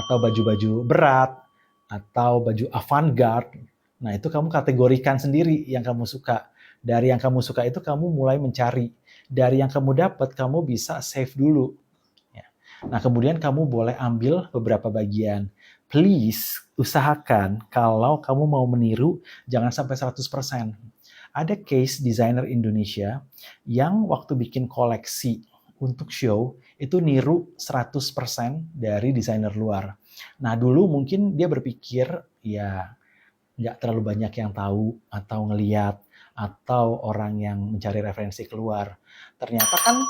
atau baju-baju berat, atau baju avant-garde. Nah, itu kamu kategorikan sendiri yang kamu suka. Dari yang kamu suka itu kamu mulai mencari. Dari yang kamu dapat, kamu bisa save dulu. Ya. Nah, kemudian kamu boleh ambil beberapa bagian. Please, usahakan kalau kamu mau meniru, jangan sampai 100%. Ada case designer Indonesia yang waktu bikin koleksi untuk show, itu niru 100% dari desainer luar. Nah, dulu mungkin dia berpikir, ya nggak terlalu banyak yang tahu atau ngeliat atau orang yang mencari referensi keluar. Ternyata kan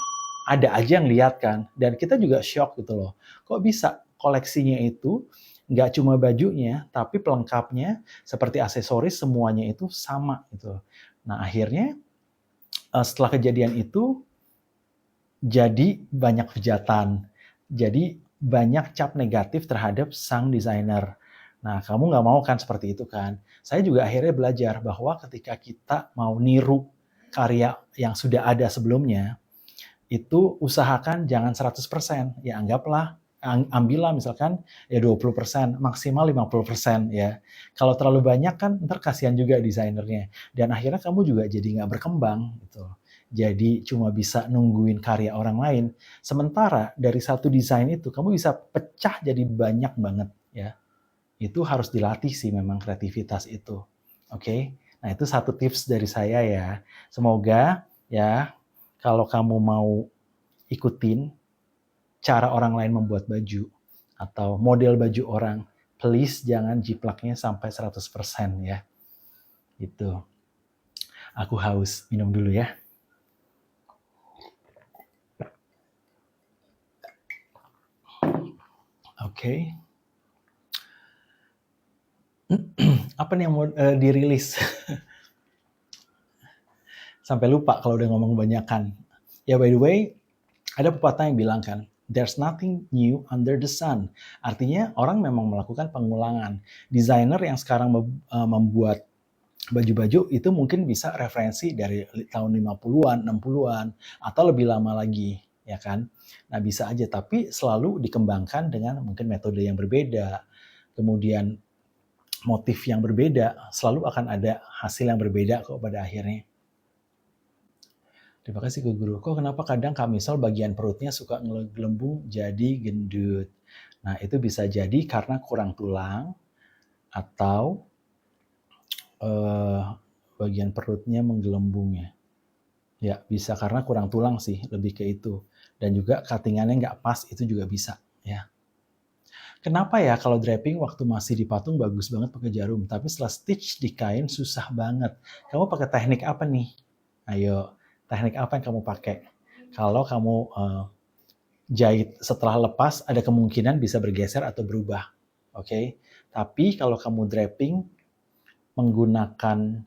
ada aja yang lihat kan, dan kita juga shock gitu loh. Kok bisa koleksinya itu nggak cuma bajunya, tapi pelengkapnya seperti aksesoris semuanya itu sama gitu. Nah akhirnya setelah kejadian itu jadi banyak hujatan, jadi banyak cap negatif terhadap sang desainer. Nah, kamu nggak mau kan seperti itu kan? Saya juga akhirnya belajar bahwa ketika kita mau niru karya yang sudah ada sebelumnya, itu usahakan jangan 100%. Ya anggaplah, ambillah misalkan ya 20%, maksimal 50% ya. Kalau terlalu banyak kan ntar kasihan juga desainernya. Dan akhirnya kamu juga jadi nggak berkembang gitu. Jadi cuma bisa nungguin karya orang lain. Sementara dari satu desain itu kamu bisa pecah jadi banyak banget ya. Itu harus dilatih sih memang kreativitas itu. Oke? Nah, itu satu tips dari saya ya. Semoga ya kalau kamu mau ikutin cara orang lain membuat baju atau model baju orang, please jangan jiplaknya sampai 100% ya. Itu. Aku haus, minum dulu ya. Oke. Apa nih yang mau dirilis? Sampai lupa kalau udah ngomong kebanyakan. Ya by the way, ada pepatah yang bilang kan, there's nothing new under the sun. Artinya orang memang melakukan pengulangan. Desainer yang sekarang membuat baju-baju itu mungkin bisa referensi dari tahun 50-an, 60-an, atau lebih lama lagi, ya kan? Nah, bisa aja, tapi selalu dikembangkan dengan mungkin metode yang berbeda, kemudian motif yang berbeda, selalu akan ada hasil yang berbeda kok pada akhirnya. Terima kasih ke guru. Kok kenapa kadang kamisol bagian perutnya suka ngelembung jadi gendut? Nah, itu bisa jadi karena kurang tulang atau bagian perutnya menggelembung ya. Ya, bisa karena kurang tulang sih, lebih ke itu. Dan juga cuttingannya nggak pas, itu juga bisa. Ya. Kenapa ya kalau draping waktu masih di patung bagus banget pakai jarum, tapi setelah stitch di kain susah banget. Kamu pakai teknik apa nih? Ayo, teknik apa yang kamu pakai? Kalau kamu jahit setelah lepas, ada kemungkinan bisa bergeser atau berubah. Oke, tapi kalau kamu draping menggunakan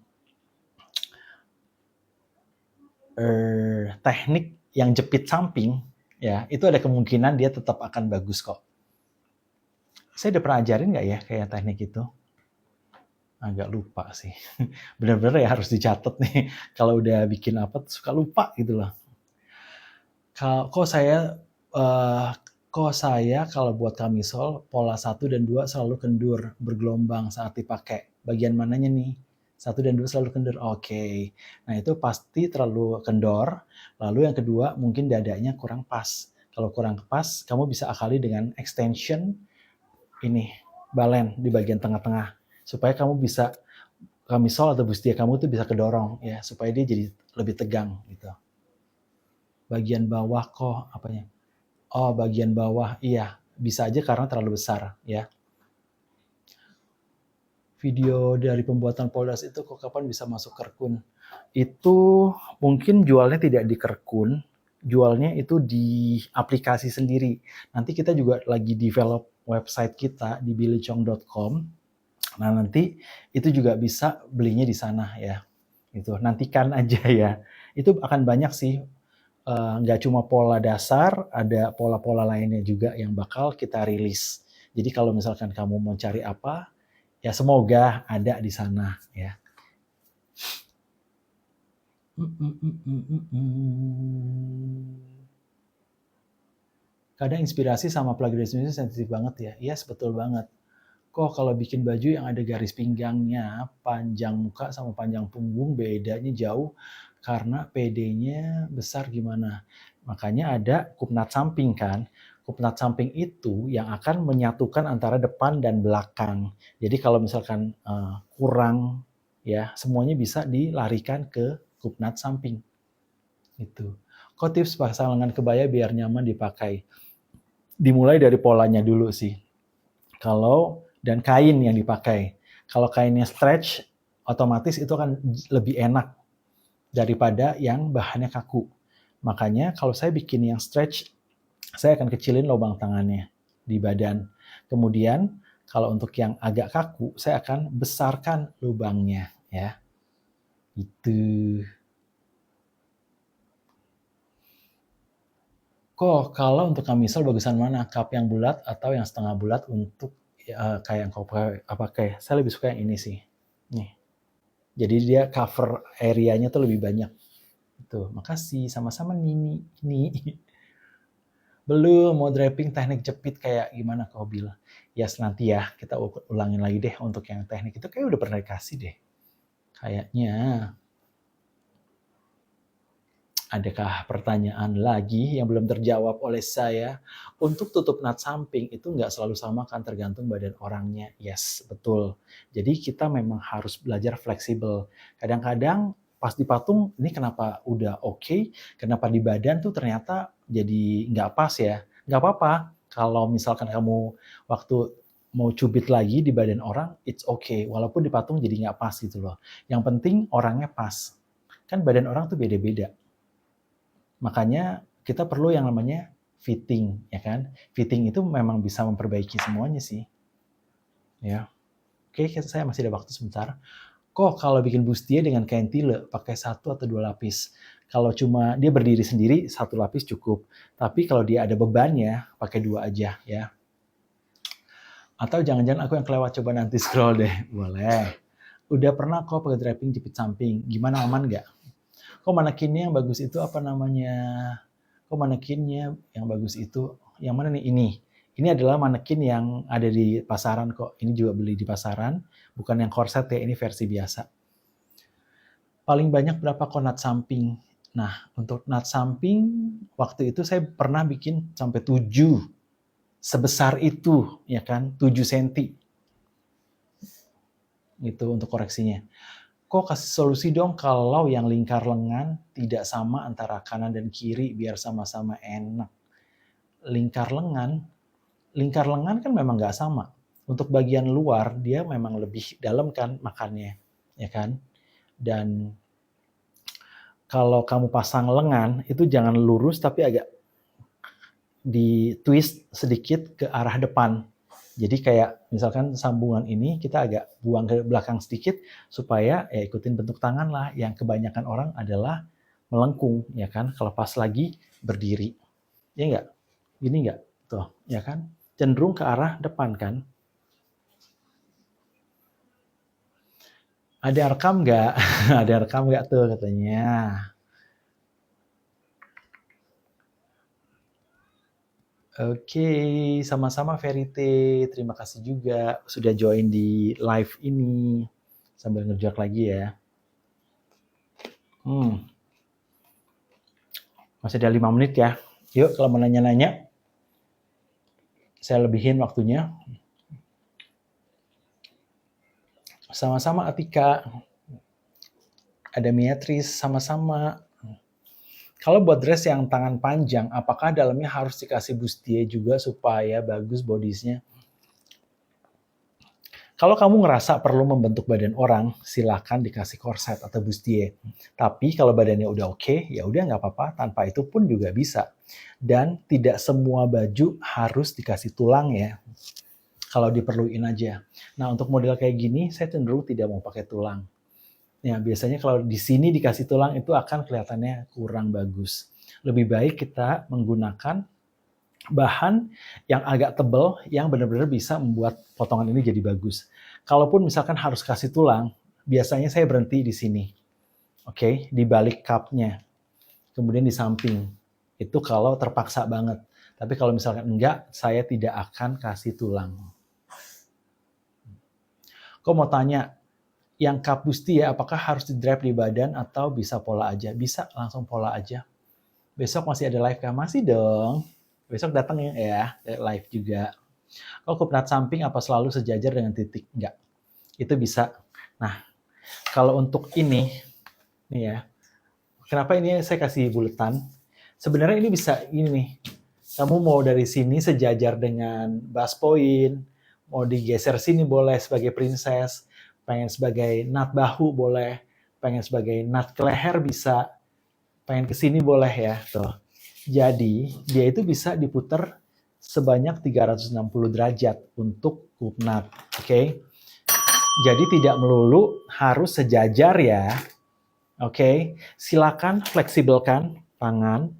teknik yang jepit samping, ya itu ada kemungkinan dia tetap akan bagus kok. Saya udah pernah ajarin nggak ya kayak teknik itu? Agak lupa sih. Bener-bener ya harus dicatat nih. Kalau udah bikin apa suka lupa gitu loh. Kok saya kalau buat kamisol pola 1 dan 2 selalu kendur bergelombang saat dipakai. Bagian mananya nih? 1 dan 2 selalu kendur. Oke. Nah, itu pasti terlalu kendor. Lalu yang kedua, mungkin dadanya kurang pas. Kalau kurang pas, kamu bisa akali dengan extension ini, balen di bagian tengah-tengah. Supaya kamu bisa kamisol atau bustier kamu tuh bisa kedorong ya, supaya dia jadi lebih tegang gitu. Bagian bawah kok apanya? Oh, bagian bawah. Iya, bisa aja karena terlalu besar ya. Video dari pembuatan poldas itu kok kapan bisa masuk Kerkun? Itu mungkin jualnya tidak di Kerkun, jualnya itu di aplikasi sendiri. Nanti kita juga lagi develop website kita di billychong.com. Nah, nanti itu juga bisa belinya di sana ya. Itu nantikan aja ya. Itu akan banyak sih. Nggak cuma pola dasar, ada pola-pola lainnya juga yang bakal kita rilis. Jadi kalau misalkan kamu mau cari apa, ya semoga ada di sana ya. Kadang inspirasi sama plagiarisme sensitif banget ya. Iya, betul banget. Kok kalau bikin baju yang ada garis pinggangnya, panjang muka sama panjang punggung bedanya jauh karena PD-nya besar gimana? Makanya ada kupnat samping kan. Kupnat samping itu yang akan menyatukan antara depan dan belakang. Jadi kalau misalkan kurang ya, semuanya bisa dilarikan ke kupnat samping. Itu. Kok tips pasang lengan kebaya biar nyaman dipakai? Dimulai dari polanya dulu sih. Dan kain yang dipakai. Kalau kainnya stretch, otomatis itu akan lebih enak daripada yang bahannya kaku. Makanya kalau saya bikin yang stretch, saya akan kecilin lubang tangannya di badan. Kemudian kalau untuk yang agak kaku, saya akan besarkan lubangnya ya. Itu. Kok kalau untuk kamisol bagusan mana? Cup yang bulat atau yang setengah bulat untuk kayak yang kau pakai? Saya lebih suka yang ini sih. Nih. Jadi dia cover area-nya tuh lebih banyak. Tuh, makasih. Sama-sama Nini. Ini. Belum mau draping teknik jepit kayak gimana kau bilang? Ya nanti ya kita ulangin lagi deh untuk yang teknik itu kayak udah pernah dikasih deh. Kayaknya. Adakah pertanyaan lagi yang belum terjawab oleh saya? Untuk tutup nut samping itu nggak selalu sama kan, tergantung badan orangnya. Yes, betul. Jadi kita memang harus belajar fleksibel. Kadang-kadang pas di patung, ini kenapa udah oke, kenapa di badan tuh ternyata jadi nggak pas ya. Nggak apa-apa. Kalau misalkan kamu waktu mau cubit lagi di badan orang, it's okay. Walaupun di patung jadi nggak pas gitu loh. Yang penting orangnya pas. Kan badan orang tuh beda-beda. Makanya kita perlu yang namanya fitting, ya kan? Fitting itu memang bisa memperbaiki semuanya sih. Ya. Oke, saya masih ada waktu sebentar. Kok kalau bikin bustier dengan kain tile pakai 1 atau 2 lapis? Kalau cuma dia berdiri sendiri 1 lapis cukup. Tapi kalau dia ada bebannya pakai 2 aja ya. Atau jangan-jangan aku yang kelewat, coba nanti scroll deh. Boleh. Udah pernah kok pakai draping jepit samping. Gimana, aman nggak? Kok manekinnya yang bagus itu apa namanya? Kok manekinnya yang bagus itu? Yang mana nih? Ini. Ini adalah manekin yang ada di pasaran kok. Ini juga beli di pasaran. Bukan yang korset ya, ini versi biasa. Paling banyak berapa kok nut samping? Nah, untuk nut samping, waktu itu saya pernah bikin sampai 7. Sebesar itu, ya kan? 7 cm. Itu untuk koreksinya. Kok kasih solusi dong kalau yang lingkar lengan tidak sama antara kanan dan kiri biar sama-sama enak. Lingkar lengan kan memang nggak sama. Untuk bagian luar dia memang lebih dalam kan makannya, ya kan? Dan kalau kamu pasang lengan itu jangan lurus tapi agak di twist sedikit ke arah depan. Jadi kayak misalkan sambungan ini kita agak buang ke belakang sedikit supaya ya ikutin bentuk tangan lah, yang kebanyakan orang adalah melengkung, ya kan? Kalau pas lagi berdiri. Ya enggak? Gini enggak? Tuh, ya kan? Cenderung ke arah depan kan? Ada rekam nggak? Ada rekam nggak tuh katanya? Oke, sama-sama Verite. Terima kasih juga sudah join di live ini. Sambil ngejok lagi ya. Masih ada 5 menit ya. Yuk, kalau mau nanya-nanya, saya lebihin waktunya. Sama-sama Atika. Ada Beatrice, sama-sama. Kalau buat dress yang tangan panjang, apakah dalamnya harus dikasih bustier juga supaya bagus bodiesnya? Kalau kamu ngerasa perlu membentuk badan orang, silakan dikasih korset atau bustier. Tapi kalau badannya udah oke, ya udah nggak apa-apa. Tanpa itu pun juga bisa. Dan tidak semua baju harus dikasih tulang ya. Kalau diperluin aja. Nah untuk model kayak gini, saya cenderung tidak mau pakai tulang. Ya biasanya kalau di sini dikasih tulang itu akan kelihatannya kurang bagus. Lebih baik kita menggunakan bahan yang agak tebal yang benar-benar bisa membuat potongan ini jadi bagus. Kalaupun misalkan harus kasih tulang, biasanya saya berhenti di sini. Oke, di balik cupnya. Kemudian di samping. Itu kalau terpaksa banget. Tapi kalau misalkan enggak, saya tidak akan kasih tulang. Kok mau tanya, yang cup bustier apakah harus di-drape di badan atau bisa pola aja? Bisa, langsung pola aja. Besok masih ada live kah? Masih dong. Besok datang ya, live juga. Kalau kupnat samping apa selalu sejajar dengan titik? Enggak. Itu bisa. Nah, kalau untuk ini, nih ya. Kenapa ini saya kasih buletan? Sebenarnya ini bisa ini nih. Kamu mau dari sini sejajar dengan bust point, mau digeser sini boleh sebagai princess, pengen sebagai nut bahu boleh, pengen sebagai nut ke leher bisa, pengen ke sini boleh ya, tuh. Jadi, dia itu bisa diputar sebanyak 360 derajat untuk kupnat. Oke. Jadi tidak melulu harus sejajar ya. Oke. Silakan fleksibelkan tangan.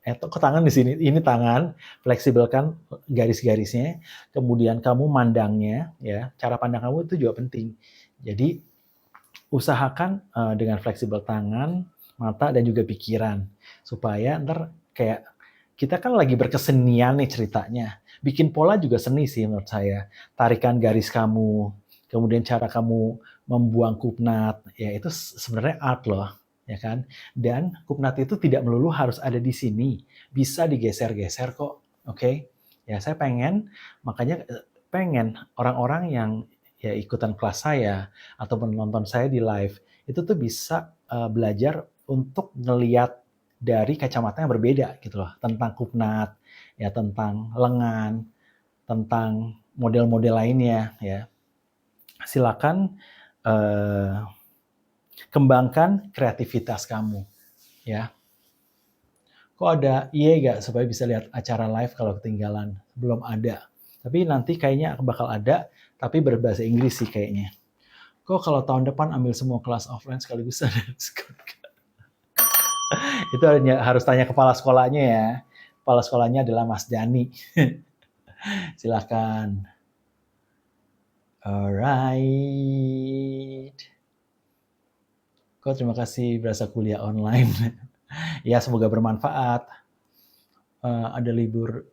Kok tangan di sini? Ini tangan. Fleksibelkan garis-garisnya. Kemudian kamu mandangnya ya. Cara pandang kamu itu juga penting. Jadi usahakan dengan fleksibel tangan, mata dan juga pikiran supaya ntar kayak kita kan lagi berkesenian nih ceritanya. Bikin pola juga seni sih menurut saya. Tarikan garis kamu, kemudian cara kamu membuang kupnat, ya itu sebenarnya art loh. ya kan? Dan Kupnat itu tidak melulu harus ada di sini, bisa digeser-geser kok, oke? Ya saya makanya pengen orang-orang yang ya ikutan kelas saya ataupun nonton saya di live itu tuh bisa belajar untuk ngeliat dari kacamata yang berbeda gitu loh, tentang Kupnat, ya tentang lengan, tentang model-model lainnya ya. Silakan kembangkan kreativitas kamu ya. Kok ada IE gak supaya bisa lihat acara live kalau ketinggalan? Belum ada. Tapi nanti kayaknya bakal ada, tapi berbahasa Inggris sih kayaknya. Kok kalau tahun depan ambil semua kelas offline sekaligus ada diskon? Itu harus tanya kepala sekolahnya ya. Kepala sekolahnya adalah Mas Dani. Silakan. Alright. Kok terima kasih berasa kuliah online. Ya semoga bermanfaat. Ada libur.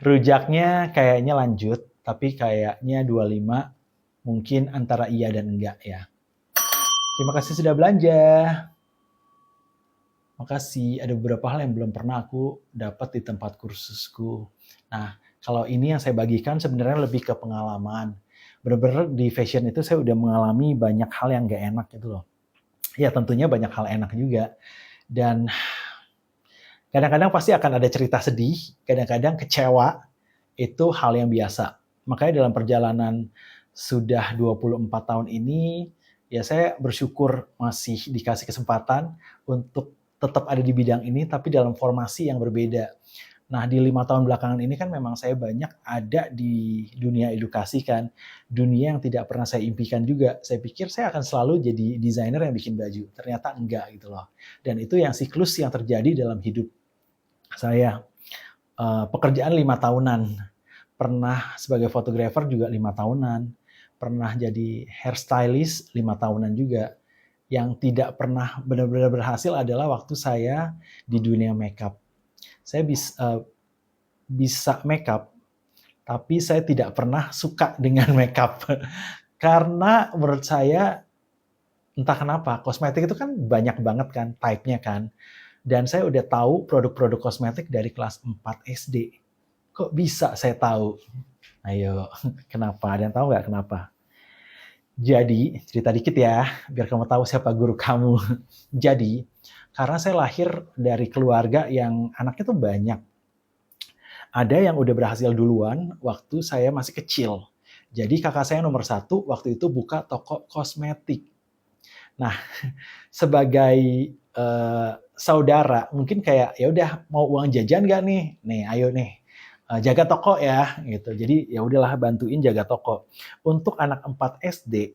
Rujaknya kayaknya lanjut, tapi kayaknya 25 mungkin antara iya dan enggak ya. Terima kasih sudah belanja. Makasih, ada beberapa hal yang belum pernah aku dapat di tempat kursusku. Nah, kalau ini yang saya bagikan sebenarnya lebih ke pengalaman. Benar-benar di fashion itu saya udah mengalami banyak hal yang gak enak gitu loh. Ya tentunya banyak hal enak juga. Dan kadang-kadang pasti akan ada cerita sedih, kadang-kadang kecewa, itu hal yang biasa. Makanya dalam perjalanan sudah 24 tahun ini, ya saya bersyukur masih dikasih kesempatan untuk tetap ada di bidang ini, tapi dalam formasi yang berbeda. Nah, di 5 tahun belakangan ini kan memang saya banyak ada di dunia edukasi kan, dunia yang tidak pernah saya impikan juga. Saya pikir saya akan selalu jadi desainer yang bikin baju, ternyata enggak gitu loh. Dan itu yang siklus yang terjadi dalam hidup saya. Pekerjaan 5 tahunan, pernah sebagai fotografer juga 5 tahunan, pernah jadi hairstylist 5 tahunan juga. Yang tidak pernah benar-benar berhasil adalah waktu saya di dunia makeup. Saya bisa makeup, tapi saya tidak pernah suka dengan makeup. Karena menurut saya, entah kenapa, kosmetik itu kan banyak banget kan type-nya kan. Dan saya udah tahu produk-produk kosmetik dari kelas 4 SD. Kok bisa saya tahu? Ayo, kenapa? Ada yang tahu nggak kenapa? Jadi, cerita dikit ya, biar kamu tahu siapa guru kamu. Jadi, karena saya lahir dari keluarga yang anaknya tuh banyak. Ada yang udah berhasil duluan waktu saya masih kecil. Jadi kakak saya nomor 1 waktu itu buka toko kosmetik. Nah, sebagai saudara, mungkin kayak ya udah mau uang jajan nggak nih? Nih, ayo nih. Jaga toko ya gitu. Jadi ya udahlah bantuin jaga toko. Untuk anak 4 SD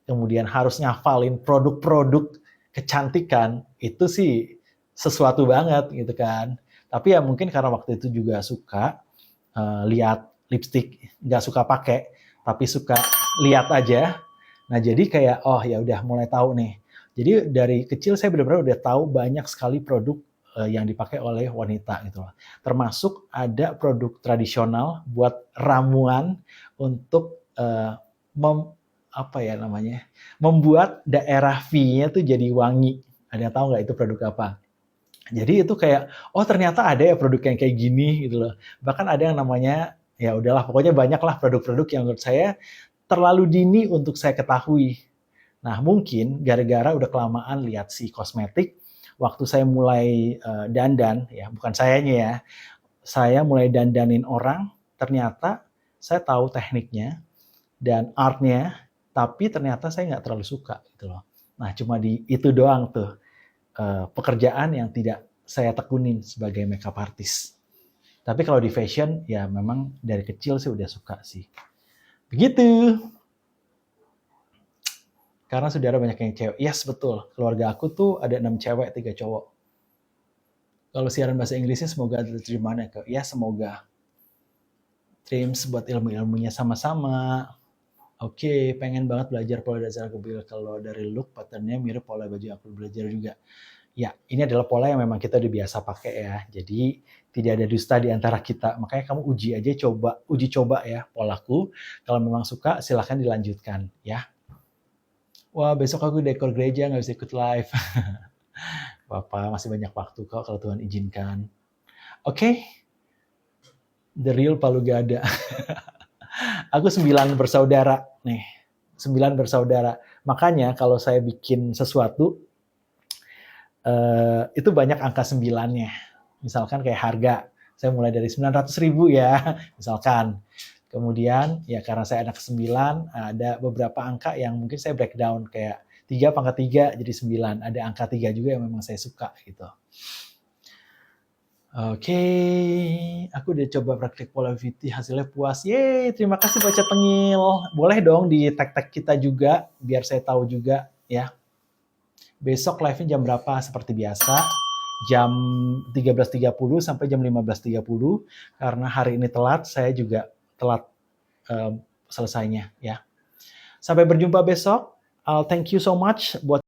kemudian harus ngafalin produk-produk kecantikan itu sih sesuatu banget gitu kan. Tapi ya mungkin karena waktu itu juga suka lihat lipstick, nggak suka pakai, tapi suka lihat aja. Nah jadi kayak oh ya udah mulai tahu nih. Jadi dari kecil saya benar-benar udah tahu banyak sekali produk yang dipakai oleh wanita gitu loh. Termasuk ada produk tradisional buat ramuan untuk membuat daerah V-nya tuh jadi wangi. Ada yang tahu nggak itu produk apa? Jadi itu kayak, oh ternyata ada ya produk yang kayak gini gitu loh. Bahkan ada yang namanya, ya udahlah pokoknya banyaklah produk-produk yang menurut saya terlalu dini untuk saya ketahui. Nah mungkin gara-gara udah kelamaan lihat si kosmetik, waktu saya mulai dandan, ya bukan sayanya ya, saya mulai dandanin orang, ternyata saya tahu tekniknya dan artnya, tapi ternyata saya nggak terlalu suka gitu loh. Nah cuma di itu doang tuh pekerjaan yang tidak saya tekunin sebagai makeup artist. Tapi kalau di fashion, ya memang dari kecil saya udah suka sih. Begitu. Karena saudara banyak yang cewek. Yes, betul. Keluarga aku tuh ada 6 cewek, 3 cowok. Kalau siaran bahasa Inggrisnya semoga ada terimanya. Ya, semoga. Trims buat ilmu-ilmunya sama-sama. Oke, pengen banget belajar pola dasar kebil. Kalau dari look, patternnya mirip pola baju aku belajar juga. Ya, ini adalah pola yang memang kita udah biasa pakai ya. Jadi tidak ada dusta di antara kita. Makanya kamu uji coba ya polaku. Kalau memang suka silahkan dilanjutkan ya. Wah, besok aku dekor gereja, nggak bisa ikut live. Bapak masih banyak waktu kok kalau Tuhan izinkan. Oke, the real Palu Gada. Aku 9 bersaudara nih. 9 bersaudara. Makanya kalau saya bikin sesuatu, itu banyak angka 9-nya. Misalkan kayak harga, saya mulai dari 900.000 ya, misalkan. Kemudian ya karena saya anak ke-9, ada beberapa angka yang mungkin saya breakdown kayak 3 pangkat 3 jadi 9. Ada angka 3 juga yang memang saya suka gitu. Oke, aku udah coba praktik pola VT, hasilnya puas. Yeay, terima kasih Baca Tengil. Boleh dong di tag-tag kita juga, biar saya tahu juga ya. Besok live-nya jam berapa? Seperti biasa, jam 13.30 sampai jam 15.30. Karena hari ini telat, saya juga telat selesainya ya. Sampai berjumpa besok. Thank you so much buat